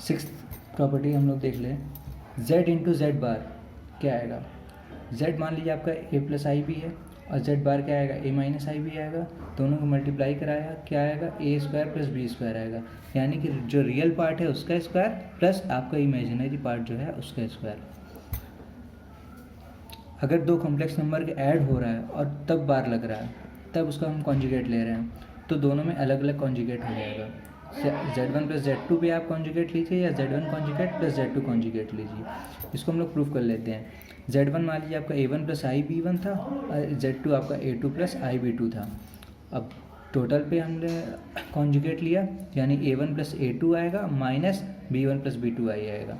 सिक्स्थ प्रॉपर्टी हम लोग देख लें, z इंटू जेड बार क्या आएगा। z मान लीजिए आपका a प्लस आई बी है और z बार क्या आएगा, a माइनस आई बी आएगा, दोनों को मल्टीप्लाई कराया क्या आएगा, a square plus b square आएगा, यानी कि जो रियल पार्ट है उसका स्क्वायर प्लस आपका इमेजिनरी पार्ट जो है उसका स्क्वायर। अगर दो कॉम्प्लेक्स नंबर के ऐड हो रहा है और तब बार लग रहा है, तब उसका हम कॉन्जुगेट ले रहे हैं, तो दोनों में अलग अलग कॉन्जुगेट हो जाएगा। Z1 प्लस Z2 पे आप कॉन्जुगेट लीजिए या Z1 conjugate plus Z2 conjugate लीजिए। इसको हम लोग प्रूफ कर लेते हैं। Z1 मान लीजिए आपका A1 प्लस IB1 था और Z2 आपका A2 प्लस IB2 था। अब टोटल पे हमने कॉन्जुगेट लिया, यानी A1 प्लस A2 आएगा माइनस B1 प्लस B2 आएगा।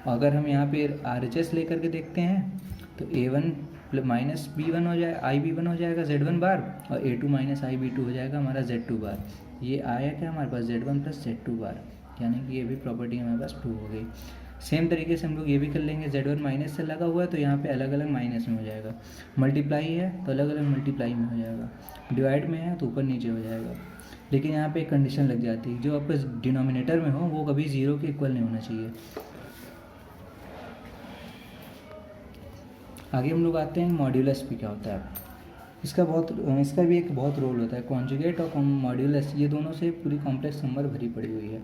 अगर हम यहाँ पे RHS लेकर के देखते हैं तो A1 माइनस B1 हो जाए IB1 हो जाएगा Z1 बार, और A2 माइनस IB2 हो जाएगा हमारा Z2 बार। ये आया क्या हमारे पास Z1 प्लस Z2 बार, यानी कि ये भी प्रॉपर्टी हमारे पास प्रूव हो गई। सेम तरीके से हम लोग ये भी कर लेंगे, Z1 माइनस से लगा हुआ है तो यहाँ पे अलग अलग माइनस में हो जाएगा, मल्टीप्लाई है तो अलग अलग मल्टीप्लाई में हो जाएगा, डिवाइड में है तो ऊपर नीचे हो जाएगा। लेकिन यहाँ पे एक कंडीशन लग जाती है, जो आपका डिनोमिनेटर में हो वो कभी 0 के इक्वल नहीं होना चाहिए। आगे हम लोग आते हैं मॉड्यूलस पे क्या होता है। इसका भी एक बहुत रोल होता है। कॉन्जुगेट और मॉड्यूलस, ये दोनों से पूरी कॉम्प्लेक्स नंबर भरी पड़ी हुई है,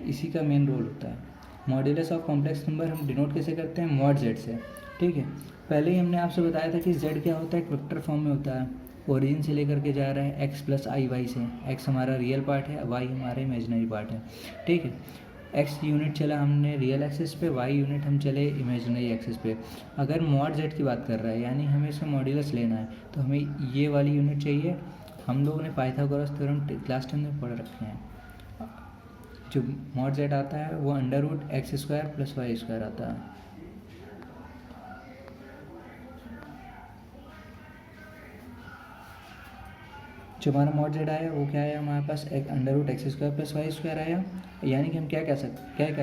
इसी का मेन रोल होता है। मॉड्यूलस ऑफ कॉम्प्लेक्स नंबर हम डिनोट कैसे करते हैं, मॉड जेड से। ठीक है, पहले ही हमने आपसे बताया था कि जेड क्या होता है, एक वेक्टर फॉर्म में होता है, ओरिजिन से लेकर के जा रहा है एक्स प्लस आई वाई से। एक्स हमारा रियल पार्ट है, वाई हमारा इमेजिनरी पार्ट है। ठीक है, एक्स यूनिट चला हमने रियल एक्सिस पे, वाई यूनिट हम चले इमेजिनरी एक्सिस पे। अगर मॉड जेड की बात कर रहा है, यानी हमें इसमें मॉड्यूलस लेना है, तो हमें ये वाली यूनिट चाहिए। हम लोगों ने पाइथागोरस थ्योरम क्लास 10 में पढ़ रखे हैं। जो मॉड जेड आता है वो under root x square plus y square आता है। जो हमारा मॉड जेड आया वो क्या आया हमारे पास, एक under root x square plus y square आया। यानी कि हम क्या कह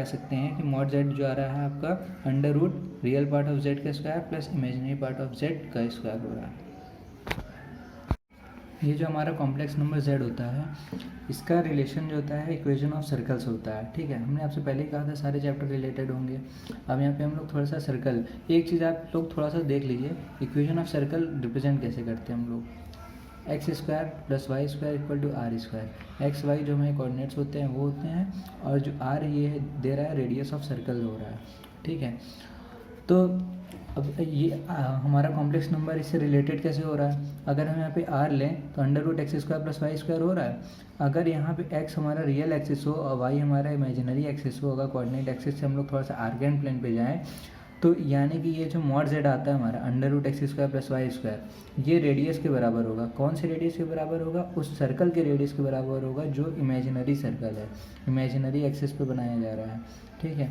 सकते हैं कि मॉड जेड जो आ रहा है आपका under root real part of z का square plus imaginary part of z का स्क्वायर हो रहा है। ये जो हमारा कॉम्प्लेक्स नंबर z होता है, इसका रिलेशन जो होता है इक्वेशन ऑफ सर्कल्स होता है। ठीक है, हमने आपसे पहले ही कहा था सारे चैप्टर रिलेटेड होंगे। अब यहाँ पे हम लोग थोड़ा सा सर्कल, एक चीज़ आप लोग थोड़ा सा देख लीजिए, इक्वेशन ऑफ सर्कल रिप्रेजेंट कैसे करते हैं हम लोग। X square plus y square equal to r square. X y जो हमारे कोऑर्डिनेट्स होते हैं वो होते हैं, और जो आर ये दे रहा है रेडियस ऑफ सर्कल हो रहा है। ठीक है, तो अब ये हमारा कॉम्प्लेक्स नंबर इससे रिलेटेड कैसे हो रहा है। अगर हम यहाँ पे आर लें तो under root x square plus y square हो रहा है। अगर यहाँ पे एक्स हमारा रियल एक्सिस हो और वाई हमारा इमेजिनरी एक्सिस हो, अगर कोऑर्डिनेट एक्सिस से हम लोग थोड़ा सा आर्गेंट प्लेन पे जाएँ, तो यानी कि ये जो मॉड जेड आता है हमारा under root x square plus y square, ये रेडियस के बराबर होगा। कौन से रेडियस के बराबर होगा, उस सर्कल के रेडियस के बराबर होगा जो इमेजिनरी सर्कल है, इमेजिनरी एक्सिस पे बनाया जा रहा है। ठीक है,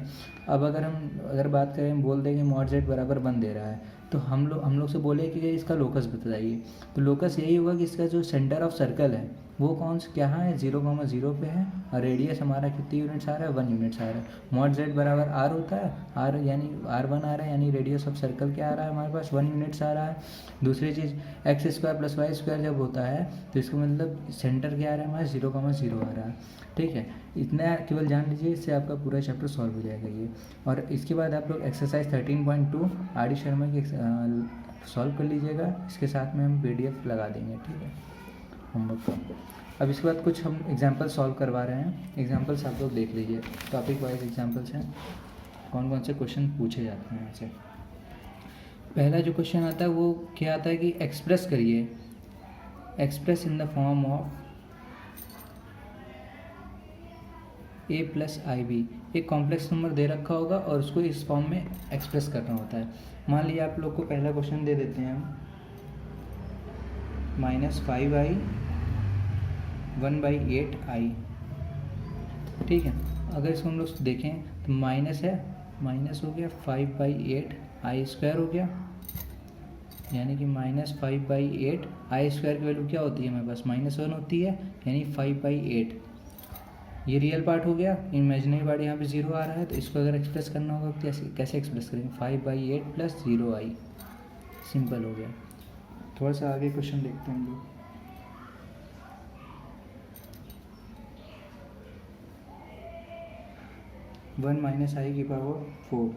अब अगर बात करें, बोल दें कि मॉड जेड बराबर 1 दे रहा है, तो हम लोग से बोले कि इसका लोकस बताइए। तो लोकस यही होगा कि इसका जो सेंटर ऑफ सर्कल है वो क्या है, 0,0 पे है, और रेडियस हमारा कितनी यूनिट्स आ रहा है, 1 यूनिट्स आ रहा है। मॉड जेड बराबर आर होता है, आर यानी R1 आ रहा है, यानी रेडियस ऑफ सर्कल क्या आ रहा है हमारे पास, 1 यूनिट्स आ रहा है। दूसरी चीज़, x square plus y square जब होता है तो इसका मतलब सेंटर क्या आ रहा है हमारा, 0,0 आ रहा है। ठीक है, इतना केवल जान लीजिए, इससे आपका पूरा चैप्टर सॉल्व हो जाएगा ये। और इसके बाद आप लोग एक्सरसाइज 13.2 आर.डी. शर्मा की सॉल्व कर लीजिएगा। इसके साथ में हम PDF लगा देंगे। ठीक है, होमवर्क का। अब इसके बाद कुछ हम एग्जाम्पल सॉल्व करवा रहे हैं, एग्जाम्पल्स आप लोग देख लीजिए। टॉपिक वाइज एग्जाम्पल्स हैं, कौन कौन से क्वेश्चन पूछे जाते हैं ऐसे। पहला जो क्वेश्चन आता है वो क्या आता है कि एक्सप्रेस करिए, express in the form of a plus IB। एक कॉम्प्लेक्स नंबर दे रखा होगा और उसको इस फॉर्म में एक्सप्रेस करना होता है। मान लीजिए आप लोग को पहला क्वेश्चन दे देते हैं हम, -5i 1/8i। ठीक है, अगर इसको हम लोग देखें तो माइनस है, माइनस हो गया 5/8 i² हो गया, यानी कि -5/8 i² की वैल्यू क्या होती है हमारे पास, -1 होती है, यानी 5/8। ये रियल पार्ट हो गया, इमेजिनरी पार्ट यहाँ पे 0 आ रहा है, तो इसको अगर एक्सप्रेस करना होगा कैसे एक्सप्रेस करेंगे, 5/8 प्लस 0i। सिंपल हो गया। थोड़ा सा आगे क्वेश्चन देखते हैं हम लोग। 1 - i की पावर 4,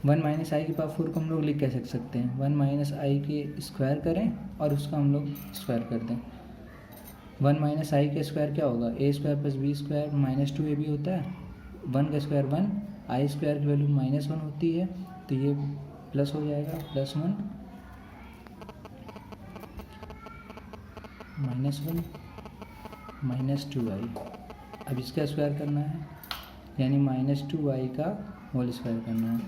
1 - i की पावर 4 को हम लोग लिख कैसे सकते हैं, 1 - i के स्क्वायर करें और उसका हम लोग स्क्वायर कर दें। 1 - i के स्क्वायर क्या होगा, a² प्लस b² -2ab होता है। 1 का स्क्वायर 1, i² की वैल्यू -1 होती है, तो ये प्लस हो जाएगा +1 -1 -2i। अब इसका स्क्वायर करना है, यानी -2i का होल स्क्वायर करना है।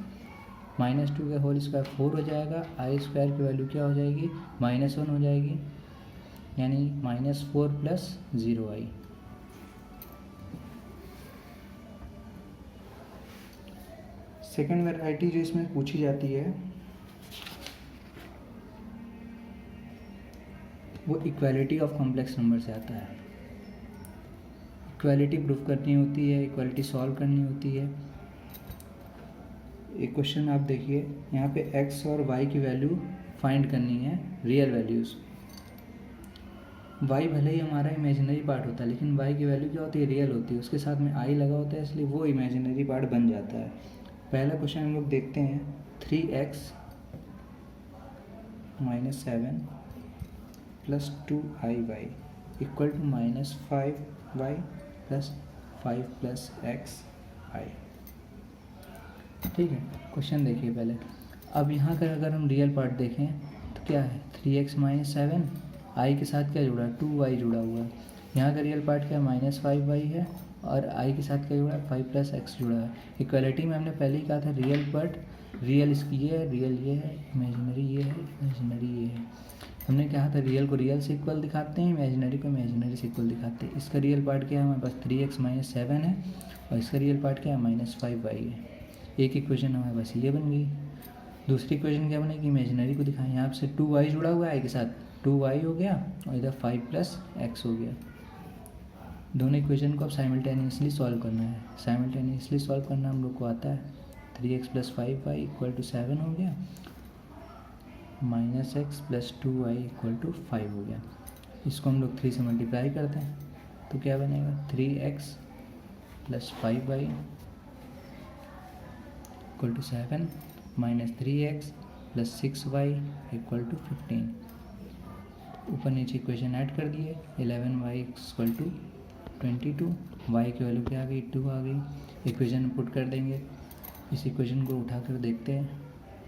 -2 का होल स्क्वायर 4 हो जाएगा। आई स्क्वायर की वैल्यू क्या हो जाएगी, -1 हो जाएगी, यानी -4 + 0i। सेकेंड वैरायटी जो इसमें पूछी जाती है वो इक्वालिटी ऑफ कॉम्प्लेक्स नंबर से आता है। इक्वालिटी प्रूफ करनी होती है, इक्वालिटी सॉल्व करनी होती है। एक क्वेश्चन आप देखिए, यहाँ पे x और y की वैल्यू फाइंड करनी है, रियल वैल्यूज़। y भले ही हमारा इमेजिनरी पार्ट होता है, लेकिन y की वैल्यू क्या होती है, रियल होती है। उसके साथ में i लगा होता है, इसलिए वो इमेजिनरी पार्ट बन जाता है। पहला क्वेश्चन हम लोग देखते हैं, 3x - 7 + 2iy = -5y + 5 + xi। ठीक है, क्वेश्चन देखिए पहले। अब यहाँ का अगर हम रियल पार्ट देखें तो क्या है, 3x - 7, i के साथ क्या जुड़ा है, 2y जुड़ा हुआ है। यहाँ का रियल पार्ट क्या है, -5y है, और i के साथ क्या जुड़ा है, 5 + x जुड़ा है। इक्वालिटी में हमने पहले ही कहा था रियल पार्ट, रियल इसकी ये है, रियल ये है, इमेजिनरी ये है, इमेजिनरी ये है। हमने कहा था रियल को रियल से इक्वल दिखाते हैं, इमेजिनरी को इमेजिनरी से इक्वल दिखाते हैं। इसका रियल पार्ट क्या है, हमारे पास 3x - 7 है, और इसका रियल पार्ट क्या है, -5y है। एक इक्वेशन हमारे पास ये बन गई। दूसरी इक्वेशन क्या बनेगी, इमेजिनरी को दिखाएं। यहाँ से 2y जुड़ा हुआ है i के साथ, 2y हो गया, और इधर 5 + x हो गया। दोनों इक्वेशन को अब साइमल्टेनियसली सॉल्व करना है। साइमल्टेनियसली सॉल्व करना हम लोग को आता है। 3x + 5y = 7 हो गया, -x + 2y = 5 हो गया। इसको हम लोग 3 से मल्टीप्लाई करते हैं तो क्या बनेगा, 3x + 5y = 7 -3x + 6y = 15। ऊपर नीचे इक्वेशन ऐड कर दिए, 11y = 22, y की वैल्यू क्या आ गई, 2 आ गई। इक्वेशन पुट कर देंगे। इस इक्वेशन को उठाकर देखते हैं,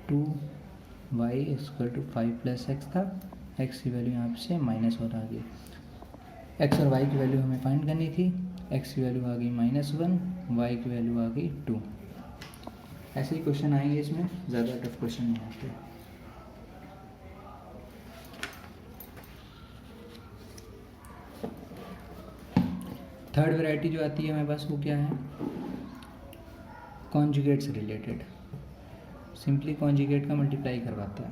2y = 5 + x था, x की वैल्यू यहाँ से -1 आ गई। x और y की वैल्यू हमें फाइंड करनी थी, x की वैल्यू आ गई -1, y की वैल्यू आ गई 2। ऐसे ही क्वेश्चन आएंगे, इसमें ज़्यादा टफ क्वेश्चन नहीं आते। थर्ड वैरायटी जो आती है हमारे पास वो क्या है, कॉन्जुगेट से रिलेटेड। सिंपली कॉन्जुगेट का मल्टीप्लाई करवाता है।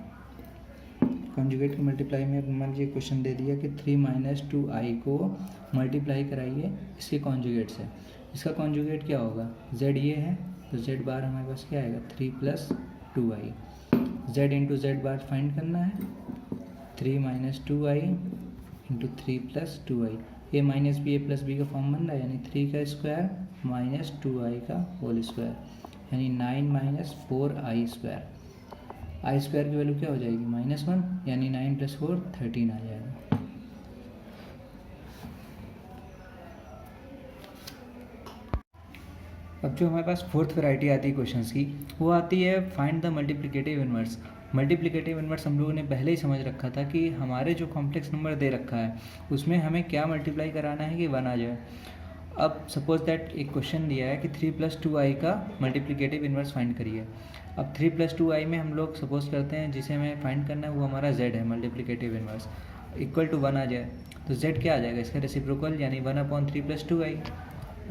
कॉन्जुगेट के मल्टीप्लाई में मान लीजिए क्वेश्चन दे दिया कि 3 - 2i को मल्टीप्लाई कराइए इसके कॉन्जुगेट से। इसका कॉन्जुगेट क्या होगा, z ये है तो z बार हमारे पास क्या आएगा, 3 + 2i। z × z बार फाइंड करना है, 3 - 2i × 3 + 2i। a - b a + b का फॉर्म बन रहा है, यानी 3 का स्क्वायर -2i का होल स्क्वायर, यानी 9 - 4i स्क्वायर। आई स्क्वायर की वैल्यू क्या हो जाएगी, -1, यानी 9 + 4 13 आ जाएगा। अब जो हमारे पास फोर्थ वैरायटी आती है क्वेश्चंस की, वो आती है find the multiplicative inverse. Multiplicative inverse हम लोगों ने पहले ही समझ रखा था कि हमारे जो कॉम्प्लेक्स नंबर दे रखा है उसमें हमें क्या मल्टीप्लाई कराना है कि 1 आ जाए। अब सपोज दैट एक क्वेश्चन दिया है कि 3 + 2i का मल्टीप्लिकेटिव इनवर्स फाइंड करिए। अब 3 + 2i में हम लोग सपोज करते हैं जिसे हमें फाइंड करना है वो हमारा z है, मल्टीप्लिकेटिव इनवर्स = 1 आ जाए तो z क्या आ जाएगा, इसका रेसिप्रोकल, यानी 1/3 + 2i।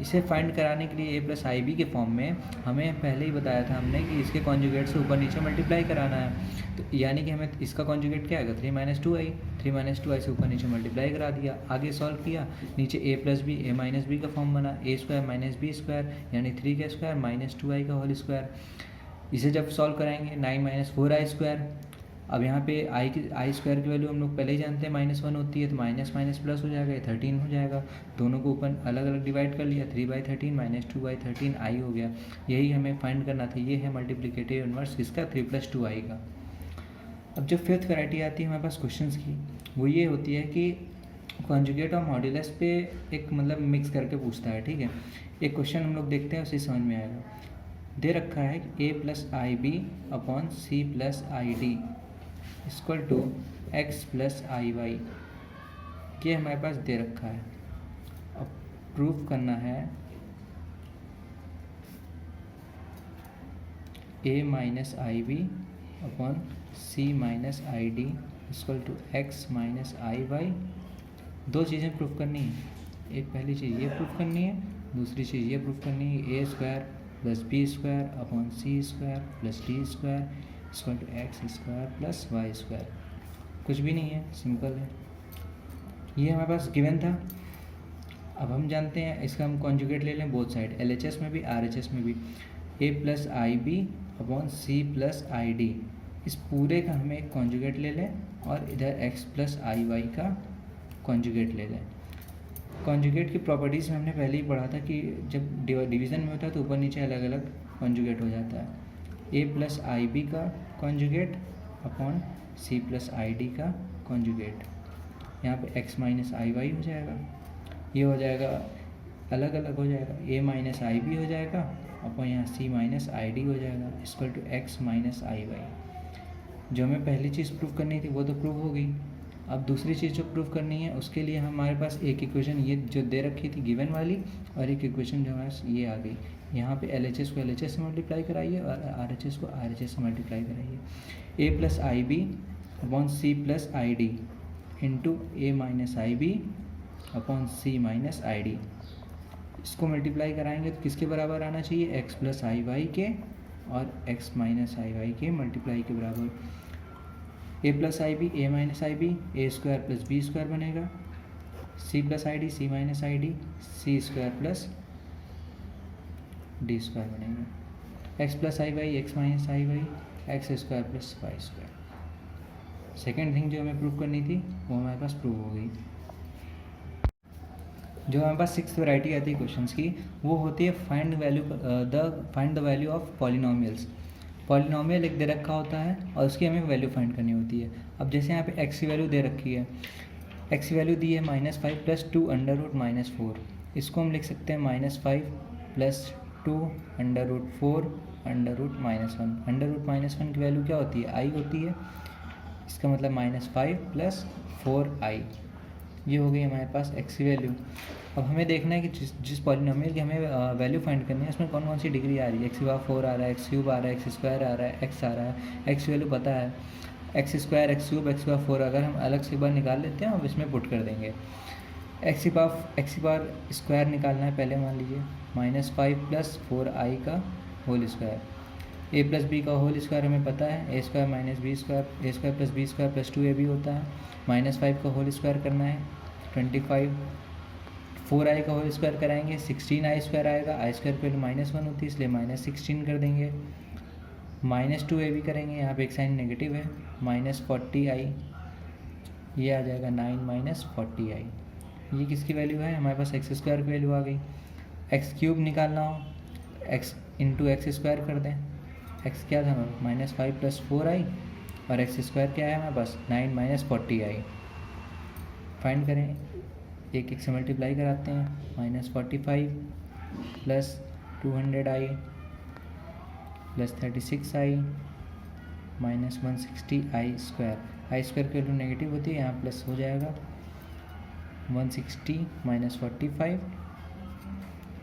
इसे फाइंड कराने के लिए a + ib के फॉर्म में हमें पहले ही बताया था हमने कि इसके कॉन्जुगेट से ऊपर नीचे मल्टीप्लाई कराना है। तो यानी कि हमें इसका कॉन्जुगेट क्या आएगा, 3 - 2i। 3 - 2i से ऊपर नीचे मल्टीप्लाई करा दिया, आगे सॉल्व किया, नीचे a + b a - b का फॉर्म बना, a² - b² यानी 3 का स्क्वायर -2i का होल स्क्वायर। इसे जब सॉल्व कराएंगे 9 - 4i²। अब यहाँ पे आई स्क्वायर की वैल्यू हम लोग पहले ही जानते हैं -1 होती है, तो माइनस माइनस प्लस हो जाएगा, 13 हो जाएगा। दोनों को ऊपर अलग अलग डिवाइड कर लिया, 3/13 - 2/13 आई हो गया। यही हमें फाइंड करना था, ये है मल्टीप्लिकेटिव इनवर्स किसका, 3 + 2i का। अब जो फिफ्थ वैरायटी आती है हमारे पास क्वेश्चंस की, वो ये होती है कि कॉन्जुगेट और मॉड्यूलस पे एक मतलब मिक्स करके पूछता है, ठीक है। एक क्वेश्चन हम लोग देखते हैं, उसे समझ में आएगा। दे रखा है a plus i b upon c plus i d equal to x plus i y, ये हमारे पास दे रखा है। अब प्रूफ करना है a minus i b upon c minus i d equal to x minus i y. दो चीज़ें proof करनी है, एक पहली चीज़ ये प्रूफ करनी है, दूसरी चीज़ ये प्रूफ करनी है a square plus b square upon c square plus d square equal to x square plus y square. कुछ भी नहीं है, सिंपल है। ये हमारे पास गिवन था। अब हम जानते हैं इसका हम कॉन्जुगेट ले लें बोथ साइड, LHS में भी RHS में भी। A plus i b upon c plus i d, इस पूरे का हमें एक कॉन्जुगेट ले लें और इधर एक्स प्लस आई वाई का कॉन्जुगेट ले लें। कॉन्जुगेट की प्रॉपर्टीज़ में हमने पहले ही पढ़ा था कि जब डिवीज़न में होता है तो ऊपर नीचे अलग अलग कॉन्जुगेट हो जाता है। ए प्लस आई बी का conjugate upon c plus i d का कॉन्जुगेट, यहाँ पे एक्स माइनस आई वाई हो जाएगा, ये हो जाएगा अलग अलग हो जाएगा, ए माइनस आई बी हो जाएगा अपॉन यहाँ सी माइनस आई डी हो जाएगा equal to x minus i y. जो हमें पहली चीज़ प्रूफ करनी थी वो तो प्रूफ हो गई। अब दूसरी चीज़ जो प्रूफ करनी है उसके लिए हमारे पास एक इक्वेशन ये जो दे रखी थी गिवन वाली, और एक इक्वेशन जो हमारे पास ये आ गई। यहाँ पे LHS को LHS से मल्टीप्लाई कराइए और RHS को RHS से मल्टीप्लाई कराइए। A plus i b upon c plus i d into a minus i b upon c minus i d, इसको मल्टीप्लाई कराएंगे तो किसके बराबर आना चाहिए, एक्स प्लस आई वाई के और एक्स माइनस आई वाई के मल्टीप्लाई के बराबर। A plus i b a minus i b a square plus b square बनेगा, c plus i d c minus i d c square plus d square बनेगा। X plus i y x minus i y x square plus y square. Second thing जो हमें prove करनी थी वो हमारे पास prove हो गई। जो हमारे पास सिक्स्थ वैरायटी आती है क्वेश्चंस की वो होती है find the value of polynomials. Polynomial एक दे रखा होता है और उसकी हमें वैल्यू फाइंड करनी होती है। अब जैसे यहाँ पे एक्स की वैल्यू दे रखी है, एक्स की वैल्यू दी है -5 प्लस 2 अंडर रूट -4, इसको हम लिख सकते हैं -5 plus 2 under root 4 under root -1। Under root -1 की वैल्यू क्या होती है, आई होती है, इसका मतलब -5 प्लस 4i, ये हो गई हमारे पास एक्स की वैल्यू। अब हमें देखना है कि जिस पॉलिनोमियल की हमें वैल्यू फाइंड करनी है उसमें कौन कौन सी डिग्री आ रही है। एक्स की पावर 4 आ रहा है, एक्स क्यूब आ रहा है, एक्स स्क्वायर आ रहा है, एक्स आ रहा है, एक्स की वैल्यू पता है, x square x cube x की पावर 4 अगर हम अलग से बार निकाल लेते हैं अब इसमें पुट कर देंगे। एक्स की पावर स्क्वायर निकालना है, पहले मान लीजिए -5 प्लस 4i का whole square, a plus b का होल स्क्वायर हमें पता है, a square minus b square, a square plus b square plus 2ab होता है, -5 का होल स्क्वायर करना है 25, 4i का होल स्क्वायर कराएंगे 16i स्क्वायर आएगा, आई स्क्वायर पर -1 होती है इसलिए -16 कर देंगे, -2ab करेंगे, यहाँ पे एक साइन नेगेटिव है, -40i, ये आ जाएगा 9 -40i। ये किसकी वैल्यू है, हमारे पास एक्स स्क्वायर की वैल्यू आ गई। एक्स क्यूब निकालना हो, एक्स इंटू एक्स स्क्वायर कर दें, एक्स क्या था -5 प्लस 4i और एक्स स्क्वायर क्या है हमारे पास 9 -40i। फाइंड करें, एक एक से मल्टीप्लाई कराते हैं, -45 plus 200i plus 36i -160i square, i square की वैल्यू नेगेटिव होती है, यहाँ प्लस हो जाएगा 160 -45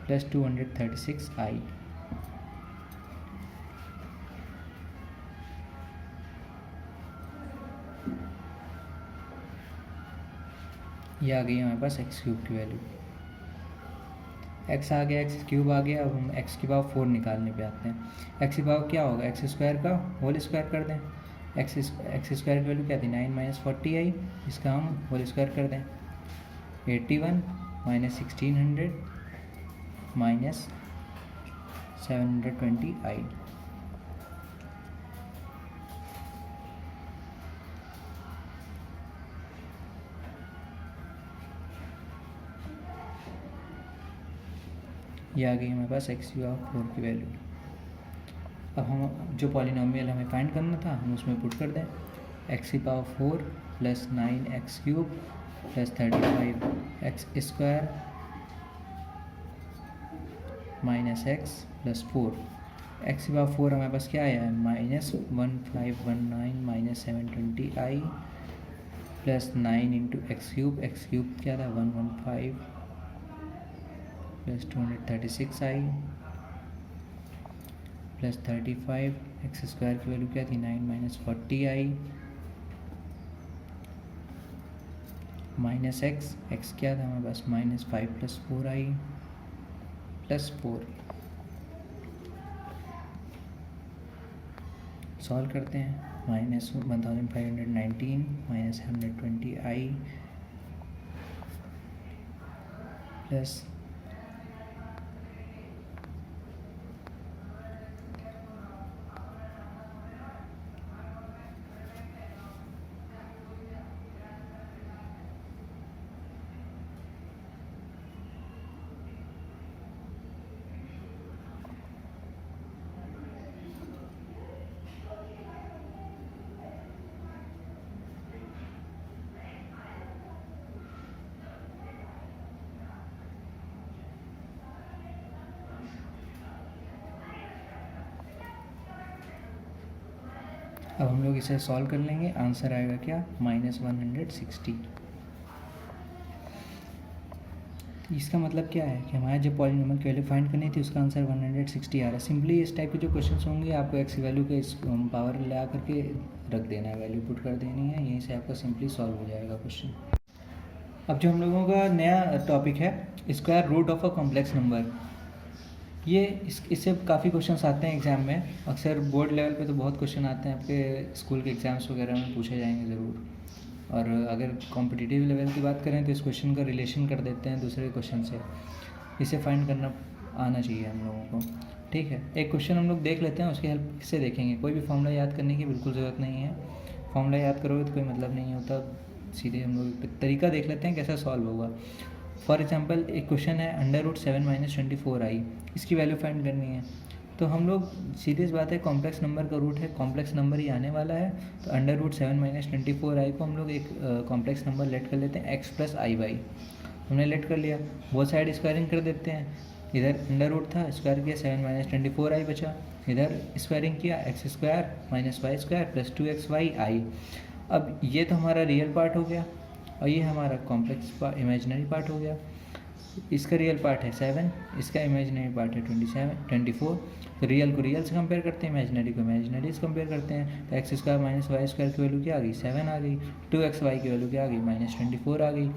प्लस 236i। ये आ गई हमारे पास एक्स क्यूब की वैल्यू, एक्स आ गया, एक्स क्यूब आ गया। अब हम एक्स की पावर 4 निकालने पे आते हैं। एक्स की पावर क्या होगा, एक्स स्क्वायर का होल स्क्वायर कर दें, एक्स स्क्वायर की वैल्यू क्या थी 9 -40i, इसका हम होल स्क्वायर कर दें 81 -1600 -720i। ये आ गई हमारे पास एक्स की पावर 4 की वैल्यू। अब हम जो पॉलिनोमियल हमें फाइंड करना था हम उसमें पुट कर दें, एक्स की power 4 plus 9x cube plus 35x square minus x plus 4, x की पावर 4 हमारे पास क्या आया है, -1519 -720i plus 9 into x cube क्या था 115 plus 236i plus 35, x square की वैल्यू क्या थी 9 - 40i माइनस एक्स क्या था हमारे पास -5 प्लस 4i प्लस 4। सॉल्व करते हैं, -1519 -120i प्लस अब हम लोग इसे सॉल्व कर लेंगे, आंसर आएगा क्या -160। इसका मतलब क्या है कि हमारा जो पॉलिनोमियल की वैल्यू फाइंड करनी थी उसका आंसर 160 आ रहा है। सिंपली इस टाइप के जो क्वेश्चंस होंगे आपको एक्स की वैल्यू के इस पावर ला करके रख देना है, वैल्यू पुट कर देनी है, यहीं से आपका सिंपली सॉल्व हो जाएगा क्वेश्चन। अब जो हम लोगों का नया टॉपिक है square root of a complex number, ये इससे काफ़ी क्वेश्चंस आते हैं एग्ज़ाम में, अक्सर बोर्ड लेवल पे तो बहुत क्वेश्चन आते हैं, आपके स्कूल के एग्ज़ाम्स वगैरह में पूछे जाएंगे ज़रूर। और अगर कॉम्पिटिटिव लेवल की बात करें तो इस क्वेश्चन का रिलेशन कर देते हैं दूसरे क्वेश्चन से, इसे फाइंड करना आना चाहिए हम लोगों को। ठीक है, एक क्वेश्चन हम लोग देख लेते हैं, उसकी हेल्प से देखेंगे। कोई भी फॉर्मूला याद करने की बिल्कुल ज़रूरत नहीं है, फॉर्मूला याद करोगे तो कोई मतलब नहीं होता, सीधे हम लोग तरीका देख लेते हैं कैसा सॉल्व होगा। फॉर एग्जांपल एक क्वेश्चन है √7 - 24i, इसकी वैल्यू फाइंड करनी है। तो हम लोग सीधी सी बात है, कॉम्प्लेक्स नंबर का रूट है, कॉम्प्लेक्स नंबर ही आने वाला है, तो √7 - 24i को हम लोग एक कॉम्प्लेक्स नंबर लेट कर लेते हैं x + iy। हमने लेट कर लिया, वो साइड स्क्वायरिंग कर देते हैं, इधर अंडर रूट था स्क्वायर किया 7 - 24i बचा, इधर स्क्वायरिंग किया x² - y² + 2xyi। अब ये तो हमारा रियल पार्ट हो गया और ये हमारा कॉम्प्लेक्स इमेजिनरी पार्ट हो गया। इसका रियल पार्ट है 7, इसका इमेजिनरी पार्ट है 24। तो रियल को रियल से कंपेयर करते हैं, इमेजिनरी को इमेजिनरी से कंपेयर करते हैं, तो x² - y² की वैल्यू क्या आ गई 7 आ गई, 2xy की वैल्यू क्या आ गई -24 आ गई।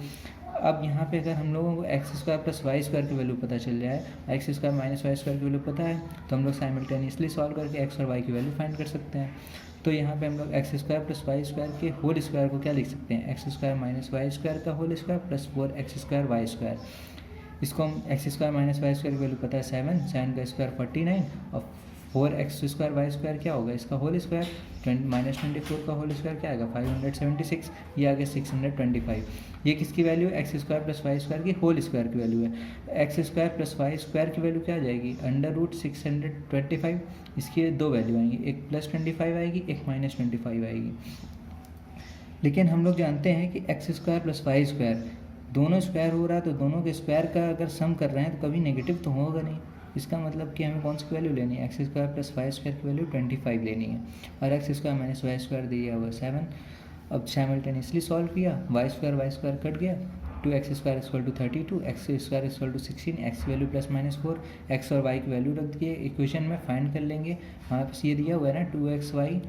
अब यहाँ पे अगर हम लोगों को x² + y² की वैल्यू पता चल जाए, x² - y² की वैल्यू पता है, तो हम लोग साइमल्टेनियसली सॉल्व करके x और y की वैल्यू फाइंड कर सकते हैं। तो यहाँ पे हम लोग x² + y² के होल स्क्वायर को क्या लिख सकते हैं, x² - y² का होल स्क्वायर + 4x² y²। इसको हम x² - y² की वैल्यू पता है 7 का स्क्वायर 49 और 4x² y² क्या होगा इसका होल स्क्वायर, -24 का होल स्क्वायर क्या आएगा 576, ये आगे 625। ये किसकी वैल्यू है, x² + y² की होल स्क्वायर की वैल्यू है। x² + y² की वैल्यू क्या आ जाएगी √625, इसकी दो वैल्यू आएंगी, एक +25 आएगी, एक -25 आएगी। लेकिन हम लोग जानते हैं कि x² + y² दोनों स्क्वायर हो रहा है, तो दोनों के स्क्वायर का अगर सम कर रहे हैं तो कभी नेगेटिव तो होगा नहीं। इसका मतलब कि हमें कौन सी वैल्यू लेनी है, x² + y² की वैल्यू 25 लेनी है, और x² - y² दिया हुआ 7। अब साइमल्टेनियसली सॉल्व किया, y² कट गया, 2x² = 32, x² = 16, x value +-4, x और y की वैल्यू रख दिए, इक्वेशन में फाइंड कर लेंगे। हमारे पास ये दिया हुआ है ना 2xy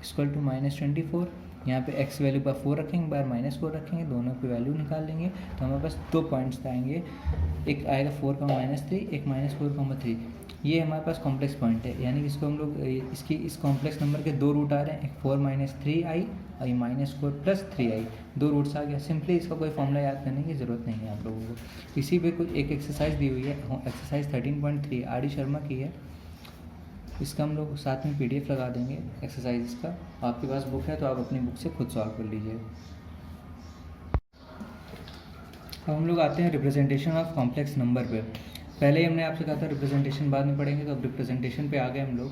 = -24, यहाँ पे x वैल्यू पर 4 रखेंगे, बार -4 रखेंगे, दोनों की वैल्यू निकाल लेंगे, तो हमारे पास दो पॉइंट्स आएंगे, एक आएगा 4, एक -4, ये हमारे पास कॉम्प्लेक्स पॉइंट है, यानी कि इसको हम लोग इस कॉम्प्लेक्स नंबर के दो रूट आ रहे हैं, एक 4 - 3i और -4 + 3i, दो रूट्स आ गया। सिंपली इसका कोई फॉर्मूला याद करने की ज़रूरत नहीं है आप लोगों को। इसी पे कुछ एक एक्सरसाइज दी हुई है, एक्सरसाइज 13.3 आर.डी. शर्मा की है, इसका हम लोग साथ में PDF लगा देंगे एक्सरसाइज का। आपके पास बुक है तो आप अपनी बुक से खुद सॉल्व कर लीजिए। अब हम लोग आते हैं रिप्रेजेंटेशन ऑफ कॉम्प्लेक्स नंबर पे। पहले ही हमने आपसे कहा था रिप्रेजेंटेशन बाद में पढ़ेंगे, तो अब रिप्रेजेंटेशन पे आ गए हम लोग।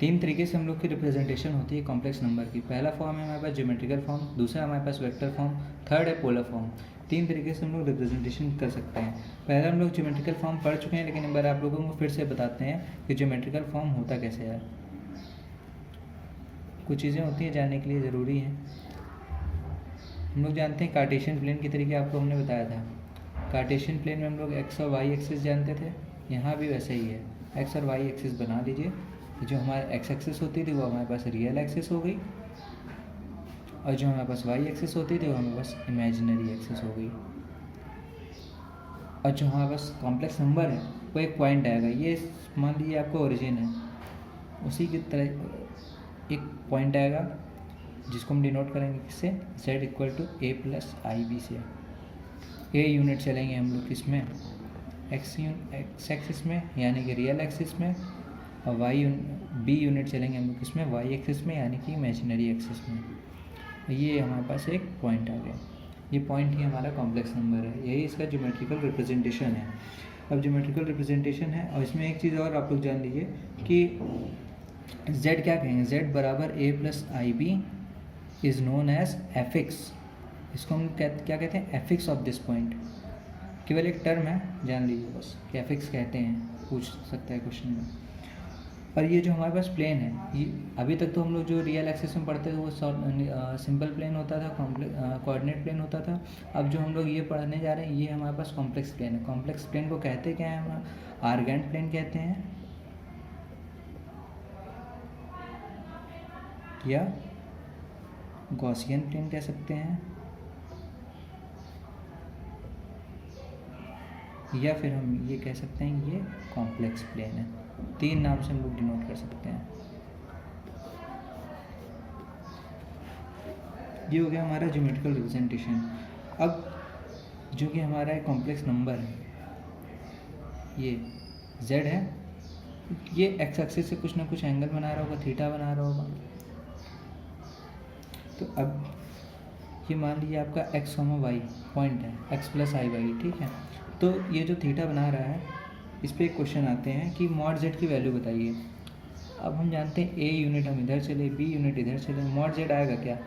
तीन तरीके से हम लोग की रिप्रेजेंटेशन होती है कॉम्प्लेक्स नंबर की। पहला फॉर्म है हमारे पास ज्योमेट्रिकल फॉर्म, दूसरा हमारे पास वेक्टर फॉर्म, थर्ड है पोलर फॉर्म। तीन तरीके से हम लोग रिप्रेजेंटेशन कर सकते हैं। पहले हम लोग ज्योमेट्रिकल फॉर्म पढ़ चुके हैं, लेकिन एक बार आप लोगों को फिर से बताते हैं कि ज्योमेट्रिकल फॉर्म होता कैसे है। कुछ चीज़ें होती हैं जानने के लिए ज़रूरी हैं। हम लोग जानते हैं कार्टेशियन प्लेन के तरीके आपको हमने बताया था। कार्टेशियन प्लेन में हम लोग एक्स और वाई एक्सिस जानते थे, यहाँ भी वैसे ही है। एक्स और वाई एक्सिस बना लीजिए। जो हमारे एक्स एक्सिस होती थी वो हमारे पास रियल एक्सिस हो गई, और जो हमारे पास वाई एक्सिस होती थी वो हमारे पास इमेजिनरी एक्सिस हो गई। और जो हमारे पास कॉम्प्लेक्स नंबर है वो एक पॉइंट आएगा। ये मान लीजिए आपका ओरिजिन है, उसी की तरह एक पॉइंट आएगा जिसको हम डिनोट करेंगे किससे, z equal to a plus i b से। a यूनिट चलेंगे हम लोग किसमें, x एक्सिस में यानी कि रियल एक्सिस में, और b यूनिट चलेंगे हम लोग किसमें, y एक्सिस में यानी कि इमेजिनरी एक्सिस में। ये हमारे पास एक पॉइंट आ गया। ये पॉइंट ही हमारा कॉम्प्लेक्स नंबर है, यही इसका ज्योमेट्रिकल रिप्रेजेंटेशन है। अब ज्योमेट्रिकल रिप्रेजेंटेशन है, और इसमें एक चीज़ और आप लोग जान लीजिए कि z क्या कहेंगे, z बराबर a plus i b is known as affix. इसको हम क्या कहते हैं, affix of this point. केवल एक टर्म है, जान लीजिए बस कि एफ एक्स कहते हैं, पूछ सकता है क्वेश्चन में। और ये जो हमारे पास प्लेन है, ये अभी तक तो हम लोग जो रियल एक्सिस में पढ़ते थे वो सिंपल प्लेन होता था, कोऑर्डिनेट प्लेन होता था। अब जो हम लोग ये पढ़ने जा रहे हैं ये हमारे पास कॉम्प्लेक्स प्लेन है। कॉम्प्लेक्स प्लेन को कहते क्या है, हम आर्गेंट प्लेन कहते हैं या गॉसियन प्लेन कह सकते हैं, या फिर हम ये कह सकते हैं ये कॉम्प्लेक्स प्लेन है। तीन नाम से हम लोग डिनोट कर सकते हैं। ये हो गया हमारा ज्योमेट्रिकल रिप्रेजेंटेशन। अब जो कि हमारा कॉम्प्लेक्स नंबर है, ये z है, ये एक्स एक्सिस से कुछ ना कुछ एंगल बना रहा होगा, थीटा बना रहा होगा। तो अब ये मान लीजिए आपका x, y पॉइंट है, x प्लस आई वाई, ठीक है। तो ये जो थीटा बना रहा है, इस पर एक क्वेश्चन आते हैं कि मॉड z की वैल्यू बताइए। अब हम जानते हैं a यूनिट हम इधर चले, b यूनिट इधर चले, मॉड z आएगा क्या,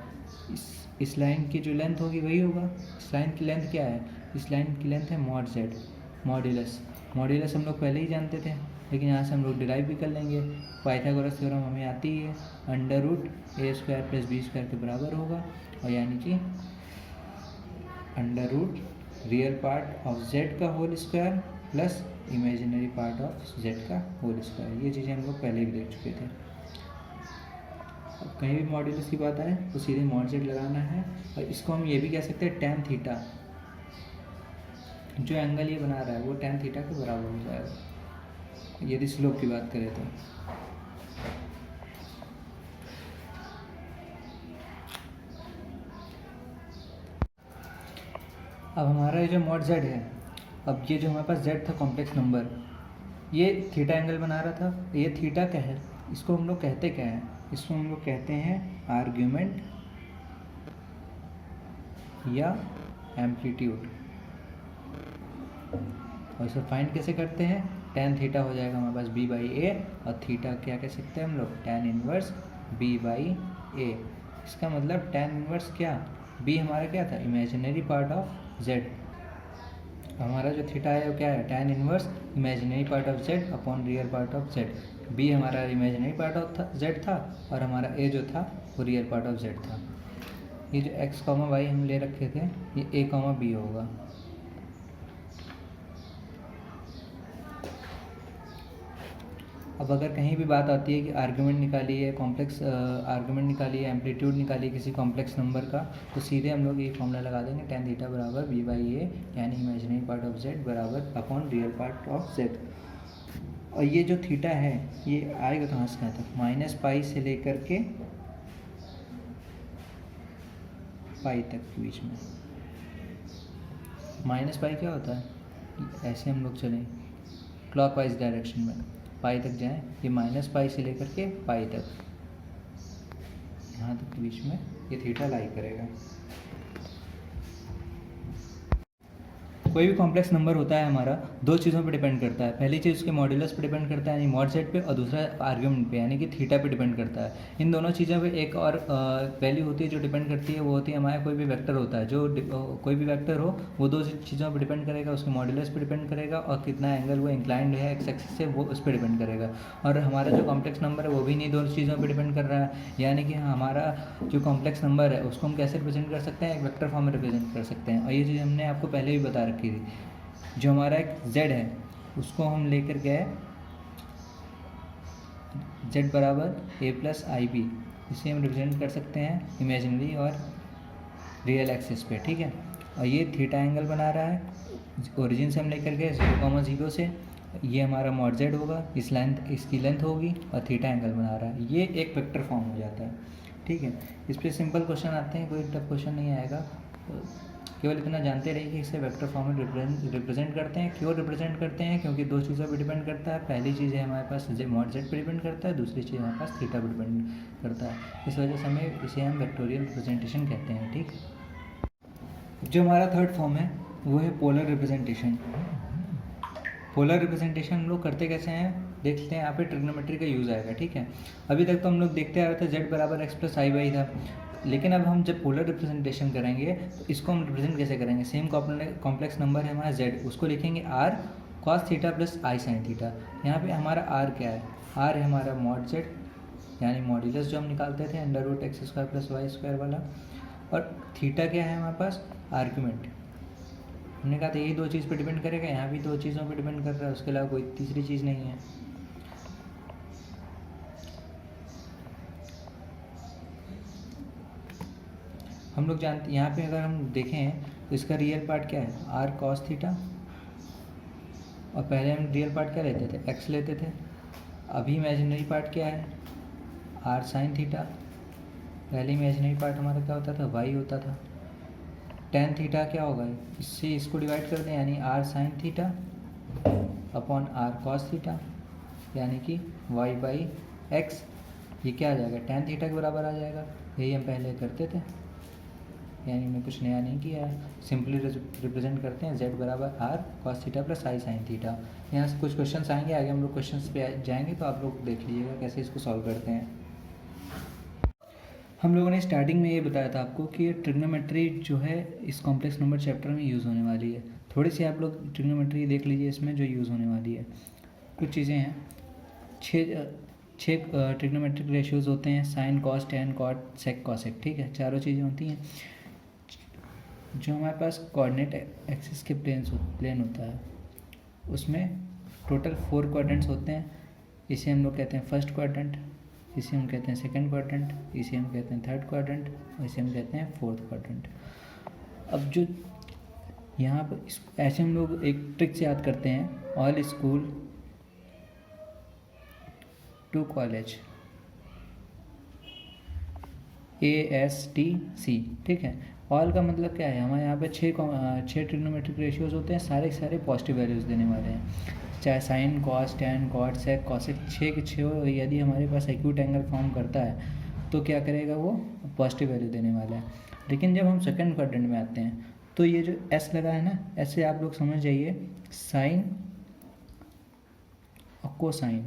इस लाइन की जो लेंथ होगी वही होगा। इस लाइन की लेंथ क्या है, इस लाइन की लेंथ है मॉड z। मॉड्यूलस हम लोग पहले ही जानते थे, लेकिन यहाँ से हम लोग डिराइव भी कर लेंगे। पाइथागोरस थ्योरम हमें आती ही है, under root a square plus b square के बराबर होगा, और यानी कि under root real part of z का whole square plus imaginary part of z का होल स्क्वायर। ये चीज़ें हम लोग पहले भी देख चुके थे। अब कहीं भी मॉड्यूलस की बात आए तो सीधे मॉड z लगाना है, और इसको हम ये भी कह सकते हैं tan थीटा। जो एंगल ये बना रहा है वो tan थीटा के बराबर हो जाएगा, यदि स्लोप की बात करें तो। अब हमारा ये जो मॉड z है, अब ये जो हमारे पास z था कॉम्प्लेक्स नंबर, ये थीटा एंगल बना रहा था। ये थीटा क्या है, इसको हम लोग कहते क्या है, इसको हम लोग कहते हैं आर्ग्यूमेंट या एम्पलीट्यूड। और इसे फाइंड कैसे करते हैं, tan थीटा हो जाएगा हमारे पास b बाई ए, और थीटा क्या कह सकते हैं हम लोग, tan इनवर्स b बाई ए। इसका मतलब tan इनवर्स क्या, b हमारा क्या था, इमेजिनरी पार्ट ऑफ z। हमारा जो थीटा है वो क्या है, tan inverse imaginary part of z upon real part of z। b हमारा इमेजिनरी पार्ट ऑफ z था, और हमारा a जो था वो रियल पार्ट ऑफ z था। ये जो x, y हम ले रखे थे, ये a, b होगा। अब अगर कहीं भी बात आती है कि आर्गुमेंट निकालिए, कॉम्प्लेक्स आर्गुमेंट निकालिए, एम्पलीट्यूड निकालिए किसी कॉम्प्लेक्स नंबर का, तो सीधे हम लोग ये फॉर्मूला लगा देंगे, tan थीटा बराबर b बाई ए, यानी इमेजिनरी पार्ट ऑफ z बराबर upon real part of z। और ये जो थीटा है ये आएगा कहाँ से कहाँ तक, माइनस पाई से लेकर के पाई तक के बीच में। माइनस पाई क्या होता है, ऐसे हम लोग चलें क्लॉकवाइज डायरेक्शन में, पाई तक जाएं, ये माइनस पाई से लेकर के पाई तक, यहाँ तक के बीच में ये थीटा लाई करेगा। कोई भी कॉम्प्लेक्स नंबर होता है हमारा दो चीज़ों पे डिपेंड करता है। पहली चीज़ उसके मॉड्यूलस पे डिपेंड करता है यानी मॉड जेड पे, और दूसरा आर्ग्यूमेंट पे यानी कि थीटा पे डिपेंड करता है। इन दोनों चीज़ों पे एक और वैल्यू होती है जो डिपेंड करती है, वो होती है हमारा कोई भी वेक्टर होता है। जो कोई भी वेक्टर हो वो दो चीज़ों पर डिपेंड करेगा, उसके मॉड्यूलस पे डिपेंड करेगा और कितना एंगल वो इंक्लाइंड है एक्स एक्सिस से वो उस पर डिपेंड करेगा। और हमारा जो कॉम्प्लेक्स नंबर है वो भी इन्हीं दो चीज़ों पर डिपेंड कर रहा है, यानी कि हमारा जो कॉम्प्लेक्स नंबर है उसको हम कैसे रिप्रेजेंट कर सकते हैं, एक वेक्टर फॉर्म में रिप्रेजेंट कर सकते हैं। और ये चीज़ हमने आपको पहले भी बता रखी थी। जो हमारा एक z है उसको हम लेकर गए z बराबर a प्लस आई बी, इसे हम रिप्रेजेंट कर सकते हैं इमेजिनरी और रियल एक्सिस पे, ठीक है। और ये थीटा एंगल बना रहा है, ओरिजिन से हम लेकर गए 0,0 से, ये हमारा मॉड z होगा, इसकी लेंथ होगी और थीटा एंगल बना रहा है। ये एक वेक्टर फॉर्म हो जाता है, ठीक है। इस पर सिंपल क्वेश्चन आते हैं, कोई टफ क्वेश्चन नहीं आएगा। केवल इतना जानते रहिए कि इसे वेक्टर फॉर्म में रिप्रेजेंट करते हैं। क्यों रिप्रेजेंट करते हैं? क्योंकि दो चीज़ों पे डिपेंड करता है। पहली चीज़ है हमारे पास मॉड जेड पे डिपेंड करता है, दूसरी चीज़ हमारे पास थीटा पे डिपेंड करता है। इस वजह से हमें इसे हम वेक्टोरियल रिप्रेजेंटेशन कहते हैं, ठीक। जो हमारा थर्ड फॉर्म है वो है पोलर रिप्रेजेंटेशन। पोलर रिप्रेजेंटेशन हम लोग करते कैसे हैं देखते हैं। यहाँ पे ट्रिग्नोमेट्री का यूज़ आएगा, ठीक है। अभी तक तो हम लोग देखते आ रहे थे z बराबर x प्लस आई वाई था, लेकिन अब हम जब पोलर रिप्रेजेंटेशन करेंगे तो इसको हम रिप्रेजेंट कैसे करेंगे। सेम कॉम्प्लेक्स नंबर है हमारा z, उसको लिखेंगे r cos theta plus i sine theta. यहाँ पे हमारा r क्या है, r है हमारा मॉड z यानी मॉड्यूलस जो हम निकालते थे under root x square plus y square वाला, और थीटा क्या है हमारे पास आर्ग्यूमेंट। हमने कहा था यही दो चीज़ पे डिपेंड करेगा, यहाँ भी दो चीज़ों पे डिपेंड कर रहा है, उसके अलावा कोई तीसरी चीज़ नहीं है। हम लोग जानते यहाँ पे अगर हम देखें तो इसका रियल पार्ट क्या है, आर कॉस थीटा, और पहले हम रियल पार्ट क्या लेते थे, एक्स लेते थे। अभी इमेजिनरी पार्ट क्या है, आर साइन थीटा। पहले इमेजिनरी पार्ट हमारा क्या होता था, वाई होता था। टेन थीटा क्या होगा, इससे इसको डिवाइड कर दें यानी r sine theta upon r cos theta, यानी कि वाई बाई एक्स। ये क्या आ जाएगा, टेन थीटा के बराबर आ जाएगा। यही हम पहले करते थे, यानी हमने कुछ नया नहीं किया है। सिंपली रिप्रेजेंट करते हैं z बराबर r cos theta plus i sine theta. यहाँ से कुछ क्वेश्चंस आएंगे, आगे हम लोग क्वेश्चंस पे जाएंगे तो आप लोग देख लीजिएगा कैसे इसको सॉल्व करते हैं। हम लोगों ने स्टार्टिंग में ये बताया था आपको कि ट्रिग्नोमेट्री जो है इस कॉम्प्लेक्स नंबर चैप्टर में यूज़ होने वाली है। थोड़ी सी आप लोग ट्रिग्नोमेट्री देख लीजिए इसमें जो यूज़ होने वाली है। कुछ चीज़ें हैं, छः ट्रिग्नोमेट्रिक रेशियोज़ होते हैं, sine cos tan cot sec cosec, ठीक है। चारों चीज़ें होती हैं। जो हमारे पास कोऑर्डिनेट एक्सिस के प्लेन होता है उसमें टोटल 4 क्वाड्रेंट्स होते हैं। इसे हम लोग कहते हैं फर्स्ट क्वाड्रेंट, इसे हम कहते हैं सेकंड क्वाड्रेंट, इसे हम कहते हैं थर्ड क्वाड्रेंट, और इसे हम कहते हैं फोर्थ क्वाड्रेंट। अब जो यहाँ पर ऐसे हम लोग एक ट्रिक से याद करते हैं, all school to college ASTC, ठीक है। ऑल का मतलब क्या है, हमारे यहाँ पे छः ट्रिग्नोमेट्रिक रेशियोज होते हैं, सारे के सारे पॉजिटिव वैल्यूज देने वाले हैं। चाहे sine cos tan cot sec cosec, छः के छः यदि हमारे पास एक्यूट एंगल फॉर्म करता है तो क्या करेगा, वो पॉजिटिव वैल्यू देने वाला है। लेकिन जब हम सेकंड क्वाड्रेंट में आते हैं तो ये जो एस लगा है ना, ऐसे आप लोग समझ जाइए साइन और कोसाइन,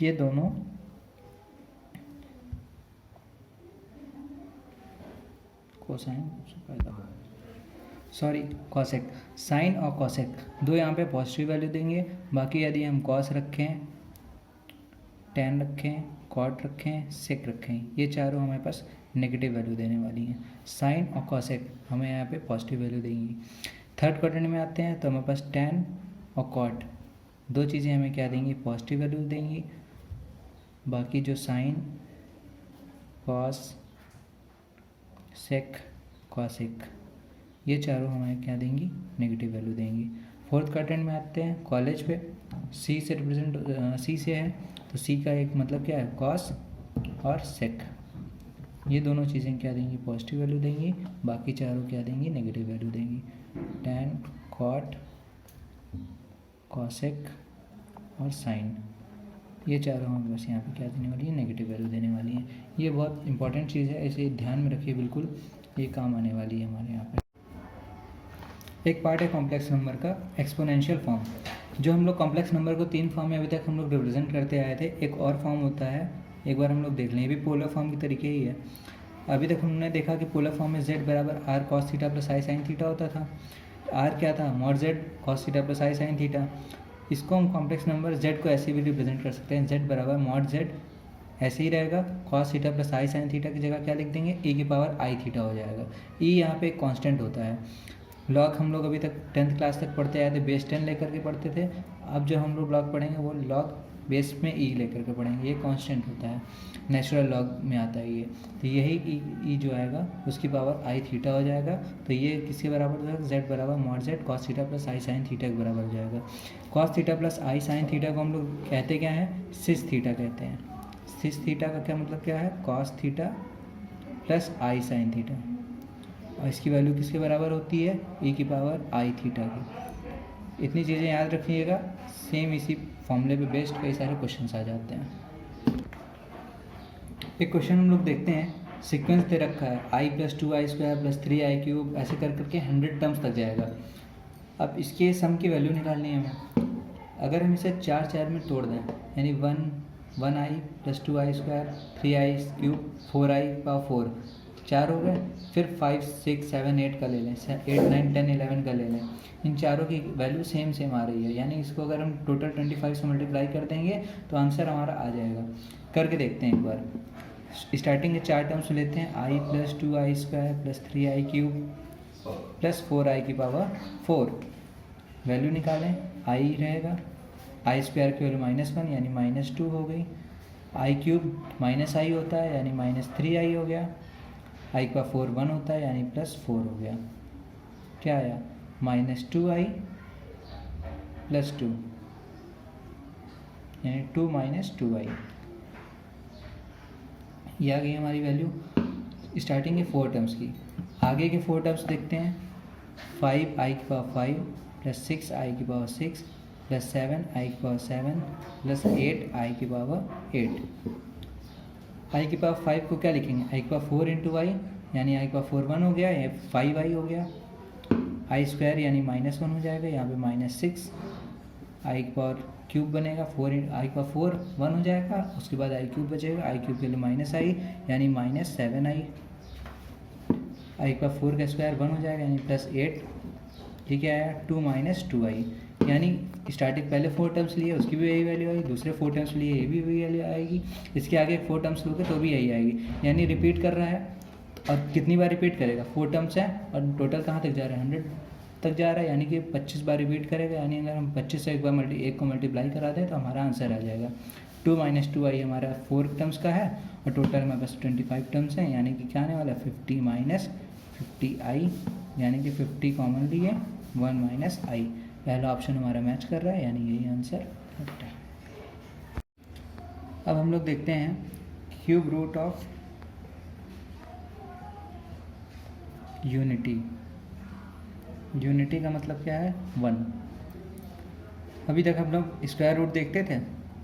ये दोनों कोसाइन सॉरी कॉसेक, साइन और कॉसेक दो यहाँ पे पॉजिटिव वैल्यू देंगे। बाकी यदि हम कॉस रखें, टेन रखें, कॉट रखें, सेक रखें, ये चारों हमारे पास नेगेटिव वैल्यू देने वाली हैं। साइन और कॉसेक हमें यहाँ पे पॉजिटिव वैल्यू देंगी। थर्ड क्वाड्रेंट में आते हैं तो हमारे पास टेन और कॉट दो चीज़ें हमें क्या देंगी, पॉजिटिव वैल्यू देंगी। बाकी जो साइन कॉस सेक कॉसेक ये चारों हमें क्या देंगी, नेगेटिव वैल्यू देंगी। फोर्थ क्वाड्रेंट में आते हैं कॉलेज पे, सी से रिप्रेजेंट सी से है तो सी का एक मतलब क्या है, कॉस और सेक, ये दोनों चीज़ें क्या देंगी, पॉजिटिव वैल्यू देंगी। बाकी चारों क्या देंगी, नेगेटिव वैल्यू देंगी। टेन कॉट कॉसेक और साइन, ये चारों हमें बस यहाँ पे क्या देने वाली है, नेगेटिव वैल्यू देने वाली है। ये बहुत इंपॉर्टेंट चीज़ है, इसे ध्यान में रखिए, बिल्कुल ये काम आने वाली है हमारे यहाँ पे। एक पार्ट है कॉम्प्लेक्स नंबर का एक्सपोनेंशियल फॉर्म। जो हम लोग कॉम्प्लेक्स नंबर को 3 फॉर्म में अभी तक हम लोग रिप्रेजेंट करते आए थे। एक और फॉर्म होता है, एक बार हम लोग देख लें, ये भी पोलर फॉर्म के तरीके ही है। अभी तक हमने देखा कि पोलर फॉर्म में z बराबर r cos theta plus i sine theta होता था। आर क्या था, mod z cos theta plus i sine theta. इसको हम कॉम्प्लेक्स नंबर z को ऐसे भी रिप्रेजेंट कर सकते हैं, z बराबर मॉड जेड ऐसे ही रहेगा, cos theta plus i sine theta की जगह क्या लिख देंगे, e की पावर आई थीटा हो जाएगा। e यहाँ पे एक कांस्टेंट होता है। लॉग हम लोग अभी तक 10th क्लास तक पढ़ते आए थे, बेस 10 लेकर के पढ़ते थे। अब जो हम लोग लॉग पढ़ेंगे वो लॉग बेस में e लेकर के पढ़ेंगे। ये कांस्टेंट होता है, नेचुरल लॉग में आता है ये। तो यही e जो आएगा उसकी पावर आई थीटा हो जाएगा। तो ये किसके बराबर हो जाएगा, z बराबर mod z cos theta plus i sine theta के बराबर हो जाएगा। Cos theta plus i sine theta को हम लोग कहते क्या है, सिस थीटा कहते हैं। सिस थीटा का क्या मतलब क्या है, cos theta plus i sine theta, और इसकी वैल्यू किसके बराबर होती है, e की पावर आई थीटा की। इतनी चीज़ें याद रखिएगा, सेम इसी फॉर्मूले पे बेस्ड कई सारे क्वेश्चंस आ जाते हैं। एक क्वेश्चन हम लोग देखते हैं, सीक्वेंस दे रखा है i plus 2i square plus 3i cube, ऐसे कर करके 100 टर्म्स तक जाएगा। अब इसके सम की वैल्यू निकालनी है हमें। अगर हम इसे 4 में तोड़ दें, यानी 1i plus 2i square 3i cube 4i power 4, 4 हो गए। फिर 5 6 7 8 का ले लें, 8 9 10 11 का ले लें। इन चारों की वैल्यू सेम आ रही है, यानी इसको अगर हम टोटल 25 से मल्टीप्लाई कर देंगे तो आंसर हमारा आ जाएगा। करके देखते हैं एक बार। स्टार्टिंग के 4 टर्म्स लेते हैं, i plus 2i square plus 3i cube plus 4i की पावर 4। वैल्यू निकालें, i रहेगा, आई स्क्वायर की वैल्यू -1 यानी -2 हो गई। आई क्यूब माइनस आई होता है यानी -3i हो गया। आई का 4 1 होता है यानी +4 हो गया। क्या आया, -2i प्लस 2 यानी 2 - 2i। ये आ गई हमारी वैल्यू स्टार्टिंग के 4 टर्म्स की। आगे के 4 टर्म्स देखते हैं, 5i की पावर 5 प्लस 6i की पावर 6 प्लस 7i की पावर 7 प्लस 8i की पावर 8। i की पावर 5 को क्या लिखेंगे, i की पावर 4 इंटू आई यानी i की पावर 4 1 हो गया, ये 5i हो गया। आई स्क्वायर यानी -1 हो जाएगा, यहाँ पे -6। आई की पावर क्यूब बनेगा, 4 आई का 4 1 हो जाएगा, उसके बाद आई क्यूब बचेगा, आई क्यूब के लिए -i यानी -7i। आई का 4 का स्क्वायर 1 हो जाएगा यानी +8। ठीक है, आया 2 - 2i। यानी स्टार्टिंग पहले 4 टर्म्स लिए उसकी भी यही वैल्यू आएगी, दूसरे 4 टर्म्स लिए ये भी वही वैल्यू आएगी, इसके आगे 4 टर्म्स लोगे तो भी यही आएगी। यानी रिपीट कर रहा है, और कितनी बार रिपीट करेगा, 4 टर्म्स है और टोटल कहाँ तक जा रहा है, 100 तक जा रहा है, यानी कि 25 बार रिपीट करेगा। यानी अगर हम 25 से एक को मल्टीप्लाई करा दें तो हमारा आंसर आ जाएगा। 2 - 2i हमारा 4 टर्म्स का है और टोटल हमारे पास 25 टर्म्स हैं, यानी कि क्या आने वाला है 50 - 50i, यानी कि 50 कॉमन लिए 1 - i। पहला ऑप्शन हमारा मैच कर रहा है, यानी यही आंसर करेक्ट है। अब हम लोग देखते हैं cube root of unity. Unity का मतलब क्या है, 1। अभी तक हम लोग स्क्वायर रूट देखते थे,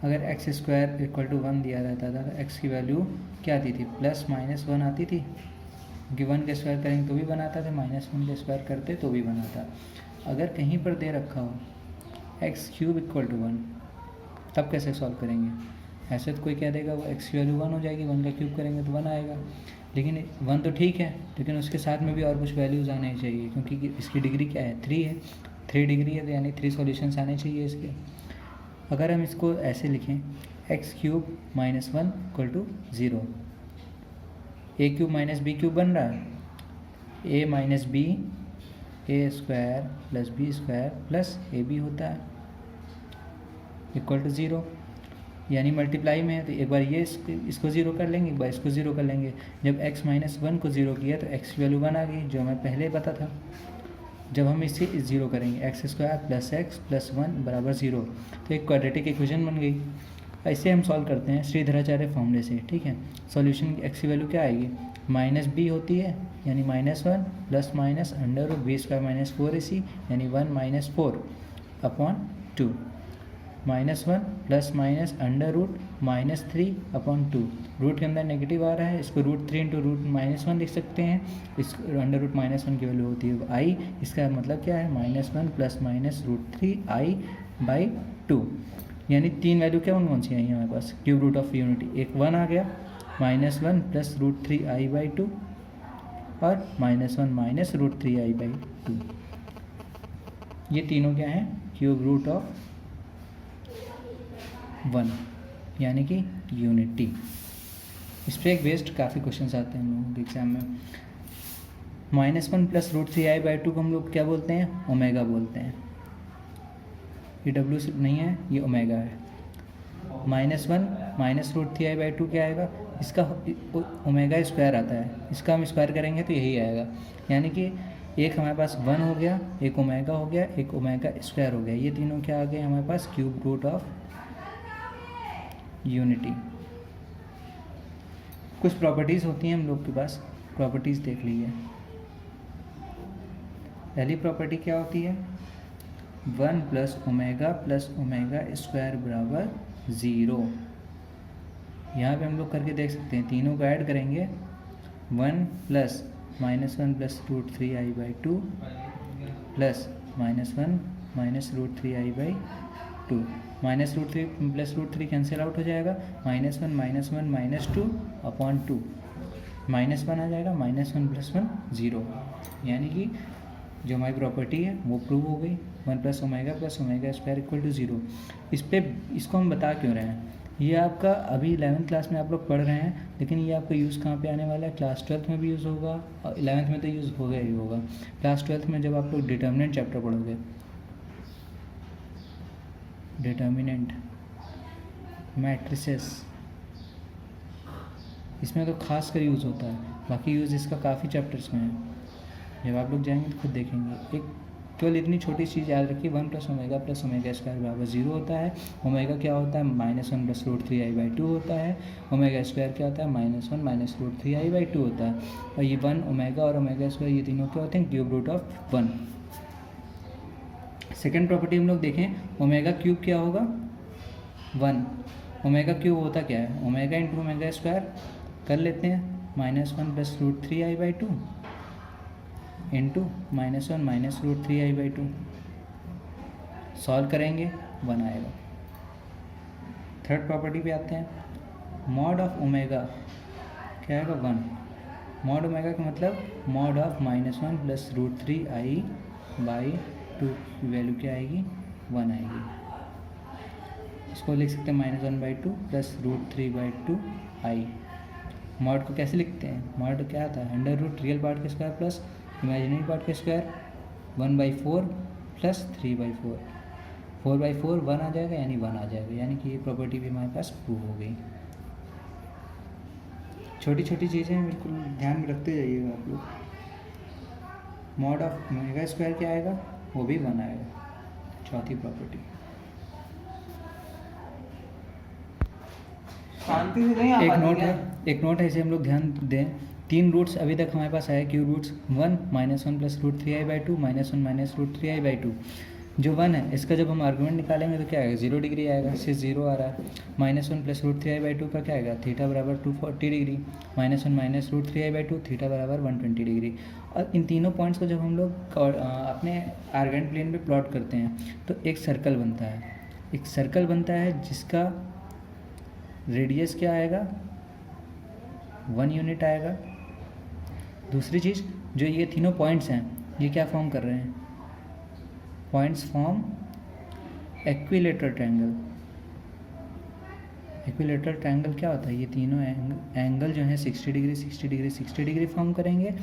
अगर एक्स स्क्वायर इक्वल टू 1 दिया रहता था तो एक्स की वैल्यू क्या आती थी, +-1 आती थी, क्योंकि 1 के स्क्वायर करेंगे तो भी बनाता था, -1 के स्क्वायर करते तो भी बनाता। अगर कहीं पर दे रखा हो x³ इक्वल टू 1, तब कैसे सॉल्व करेंगे। ऐसे तो कोई कह देगा वो x की वैल्यू 1 हो जाएगी, 1 का क्यूब करेंगे तो 1 आएगा, लेकिन 1 तो ठीक है, लेकिन उसके साथ में भी और कुछ वैल्यूज़ आने चाहिए, क्योंकि इसकी डिग्री क्या है, 3 है, 3 डिग्री है, तो यानी 3 सॉल्यूशंस आने चाहिए इसके। अगर हम इसको ऐसे लिखें, x³ - 1 equal to 0, a³ - b³ बन रहा है, a - b a square plus b square plus ab होता है इक्वल टू 0, यानी मल्टीप्लाई में है तो एक बार ये इसको 0 कर लेंगे, एक बार इसको 0 कर लेंगे। जब x - 1 को 0 किया तो x की वैल्यू 1 आ गई, जो हमें पहले पता था। जब हम इसे 0 करेंगे, x square plus x plus 1 बराबर 0, तो एक क्वाड्रेटिक इक्वेशन बन गई। ऐसे हम सॉल्व करते हैं श्रीधराचार्य फॉर्मूले से। ठीक है, सॉल्यूशन की x की वैल्यू क्या आएगी, -b होती है यानी -1 प्लस माइनस √b² - 4ac यानी 1 - 4/2। -1 प्लस माइनस अंडर रूट -3/2। रूट के अंदर नेगेटिव आ रहा है, इसको √3 इंटू √-1 लिख सकते हैं। इस अंडर रूट -1 की वैल्यू होती है आई, इसका मतलब क्या है -1 प्लस माइनस √3i/2। यानी तीन वैल्यू क्या कौन सी आई हमारे पास क्यूब रूट ऑफ यूनिटी। एक 1 आ गया, -1 प्लस √3i/2 और -1 माइनस √3i/2। ये तीनों क्या हैं क्यूब रूट ऑफ 1 यानी कि यूनिटी। इस पर एक बेस्ड काफ़ी क्वेश्चन आते हैं हम लोगों के एग्जाम में। -1 प्लस √3i/2 को हम लोग क्या बोलते हैं, ओमेगा बोलते हैं। ये डब्ल्यू सिर्फ नहीं है, ये ओमेगा है। -1 माइनस √3i/2 क्या आएगा, इसका ओमेगा स्क्वायर आता है, इसका हम स्क्वायर करेंगे तो यही आएगा। यानी कि एक हमारे पास 1 हो गया, एक ओमेगा हो गया, एक ओमेगा स्क्वायर हो गया। ये तीनों क्या आ गए हमारे पास क्यूब रूट ऑफ यूनिटी। कुछ प्रॉपर्टीज़ होती हैं हम लोग के पास, प्रॉपर्टीज़ देख लीजिए। पहली प्रॉपर्टी क्या होती है, 1 प्लस ओमेगा स्क्वायर बराबर 0। यहाँ पे हम लोग करके देख सकते हैं, तीनों को ऐड करेंगे 1 plus -1 plus √3i/2 plus -1 minus √3i/2। -√3 plus √3 cancel out हो जाएगा, -1 माइनस 1 माइनस 2/2 -1 आ जाएगा, -1 प्लस 1 0। यानी कि जो हमारी प्रॉपर्टी है वो प्रूव हो गई, 1 plus omega square equal to 0। इसको हम बता क्यों रहे हैं, ये आपका अभी 11th क्लास में आप लोग पढ़ रहे हैं, लेकिन ये आपका यूज़ कहाँ पे आने वाला है, क्लास 12th में भी यूज़ होगा और 11th में तो यूज़ होगा ही होगा। क्लास 12th में जब आप लोग डिटर्मिनेंट चैप्टर पढ़ोगे, डिटर्मिनेंट मैट्रिसेस, इसमें तो खास कर यूज़ होता है, बाकी यूज़ इसका काफ़ी चैप्टर्स में है। जब आप लोग जाएंगे तो खुद देखेंगे। एक केवल इतनी छोटी चीज़ याद रखिए, 1 प्लस ओमेगा स्क्वायर बराबर 0 होता है। ओमेगा क्या होता है, -1 प्लस √3i/2 होता है। ओमेगा स्क्वायर क्या होता है, -1 माइनस √3i/2 होता है। और ये 1 ओमेगा और ओमेगा स्क्वायर ये तीनों क्या होते हैं, cube root of 1। Second property हम लोग देखें, ओमेगा क्यूब क्या होगा, 1। ओमेगा क्यूब होता क्या है, ओमेगा इंटू ओमेगा स्क्वायर कर लेते हैं, -1 plus √3i/2 into -1 minus √3i/2। Solve करेंगे 1 आएगा। थर्ड प्रॉपर्टी पे आते हैं, मॉड ऑफ ओमेगा क्या आएगा, 1। मॉड ओमेगा का मतलब मॉड ऑफ -1 प्लस √3i/2 की वैल्यू क्या आएगी, 1 आएगी। इसको लिख सकते हैं -1/2 प्लस √3/2i। मॉड को कैसे लिखते हैं, मॉड क्या आता है, अंडर रूट रियल पार्ट के स्क्वायर प्लस इमेजिनरी पार्ट के स्क्वायर, 1/4 प्लस 3/4। 4/4 1 आ जाएगा, यानी 1 आ जाएगा। यानी कि ये प्रॉपर्टी भी हमारे पास प्रूव हो गई। छोटी छोटी चीज़ें बिल्कुल ध्यान में रखते जाइएगा आप लोग। मॉड ऑफ ओमेगा स्क्वायर क्या आएगा, वो भी 1 आएगा। चौथी प्रॉपर्टी, शांति से नहीं आ एक पाती नोट है इसे हम लोग ध्यान दें। 3 रूट्स अभी तक हमारे पास आए, cube roots 1 -1 plus √3i/2 -1 minus √3i/2। जो 1 है इसका जब हम आर्गूमेंट निकालेंगे तो क्या आएगा, 0 डिग्री आएगा, इससे 0 आ रहा है। -1 प्लस √3i/2 का क्या आएगा, थीटा बराबर 240 डिग्री, -1 माइनस √3i/2 थीटा बराबर 120 डिग्री। और इन तीनों पॉइंट्स को जब हम लोग अपने आर्गेंट प्लेन पे प्लॉट करते हैं तो एक सर्कल बनता है। एक सर्कल बनता है जिसका रेडियस क्या आएगा, 1 यूनिट आएगा। दूसरी चीज़, जो ये तीनों पॉइंट्स हैं ये क्या फॉर्म कर रहे हैं, points form equilateral triangle. Equilateral triangle क्या होता है, ये तीनों एंगल जो है 60 डिग्री 60 डिग्री 60 डिग्री फॉर्म करेंगे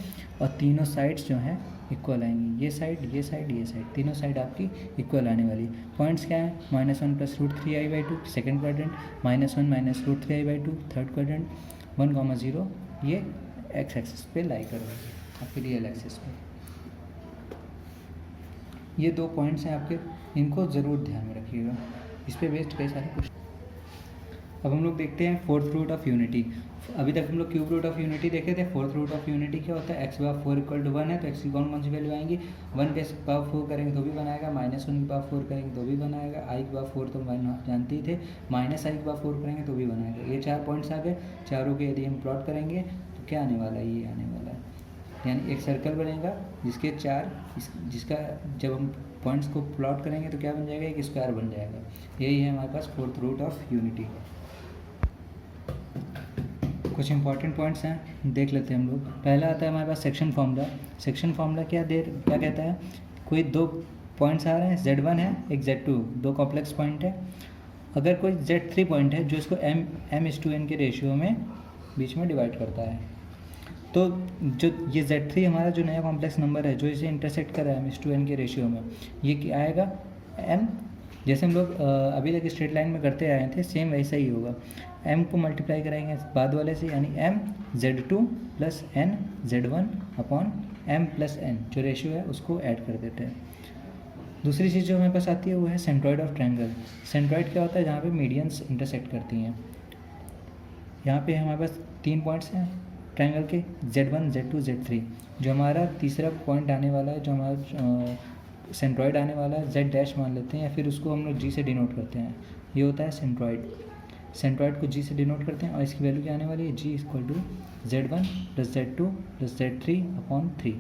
और तीनों साइड्स जो हैं इक्वल आएंगी। ये साइड ये साइड ये साइड, तीनों साइड आपकी इक्वल आने वाली। पॉइंट्स क्या है, -1 plus √3i/2 second quadrant, -1 minus √3i/2 third quadrant, 1, 0 ये एक्स एक्सिस पे लाई कर रहे हैं आपके रियल एक्सिस पे। ये 2 पॉइंट्स हैं आपके, इनको ज़रूर ध्यान में रखिएगा। इस पे बेस्ड कई सारे क्वेश्चन। अब हम लोग देखते हैं फोर्थ रूट ऑफ यूनिटी। अभी तक हम लोग क्यूब रूट ऑफ यूनिटी देखे थे। फोर्थ रूट ऑफ यूनिटी क्या होता है, एक्स की पावर 4 इक्वल टू 1 है, तो एक्स की कौन कौन सी वैल्यू आएंगी, 1 पे पावर 4 करेंगे तो भी बनाएगा, -1 की पावर 4 करेंगे तो भी बनाएगा, आई की पावर 4 तो जानते ही थे, माइनस आई की पावर 4 करेंगे तो भी बनाएगा। ये 4 पॉइंट्स आ गए, चारों के यदि हम प्लॉट करेंगे तो क्या आने वाला है, ये आने वाला है, यानी एक सर्कल बनेगा जिसके जिसका जब हम पॉइंट्स को प्लॉट करेंगे तो क्या बन जाएगा, एक स्क्वायर बन जाएगा। यही है हमारे पास फोर्थ रूट ऑफ यूनिटी। कुछ इंपॉर्टेंट पॉइंट्स हैं, देख लेते हैं हम लोग। पहला आता है हमारे पास सेक्शन फार्मूला। सेक्शन फार्मूला क्या कहता है, कोई दो पॉइंट्स आ रहे हैं, Z1 है एक Z2, दो कॉम्प्लेक्स पॉइंट है। अगर कोई Z3 पॉइंट है जो इसको m/n के रेशियो में बीच में डिवाइड करता है, तो जो ये Z3 हमारा जो नया कॉम्प्लेक्स नंबर है जो इसे इंटरसेक्ट कर रहा है m/n के रेशियो में, ये क्या आएगा, m, जैसे हम लोग अभी तक स्ट्रेट लाइन में करते आए थे सेम वैसा ही होगा। m को मल्टीप्लाई कराएंगे बाद वाले से, यानी m Z2 plus n Z1 upon m plus n, जो रेशियो है उसको ऐड कर देते हैं। दूसरी चीज़ जो हमारे पास आती है वो है सेंट्रॉइड ऑफ ट्रायंगल। सेंट्रॉइड क्या होता है, जहाँ पे मीडियंस इंटरसेक्ट करती हैं। यहाँ पे हमारे पास 3 पॉइंट्स हैं ट्रायंगल के, Z1 Z2 Z3। जो हमारा तीसरा पॉइंट आने वाला है, जो हमारा सेंट्रॉइड आने वाला है, Z डैश मान लेते हैं या फिर उसको हम लोग G से डिनोट करते हैं, ये होता है सेंट्रॉइड। सेंट्रॉइड को G से डिनोट करते हैं और इसकी वैल्यू क्या आने वाली है, G equal to Z1 plus Z2 plus Z3 upon 3।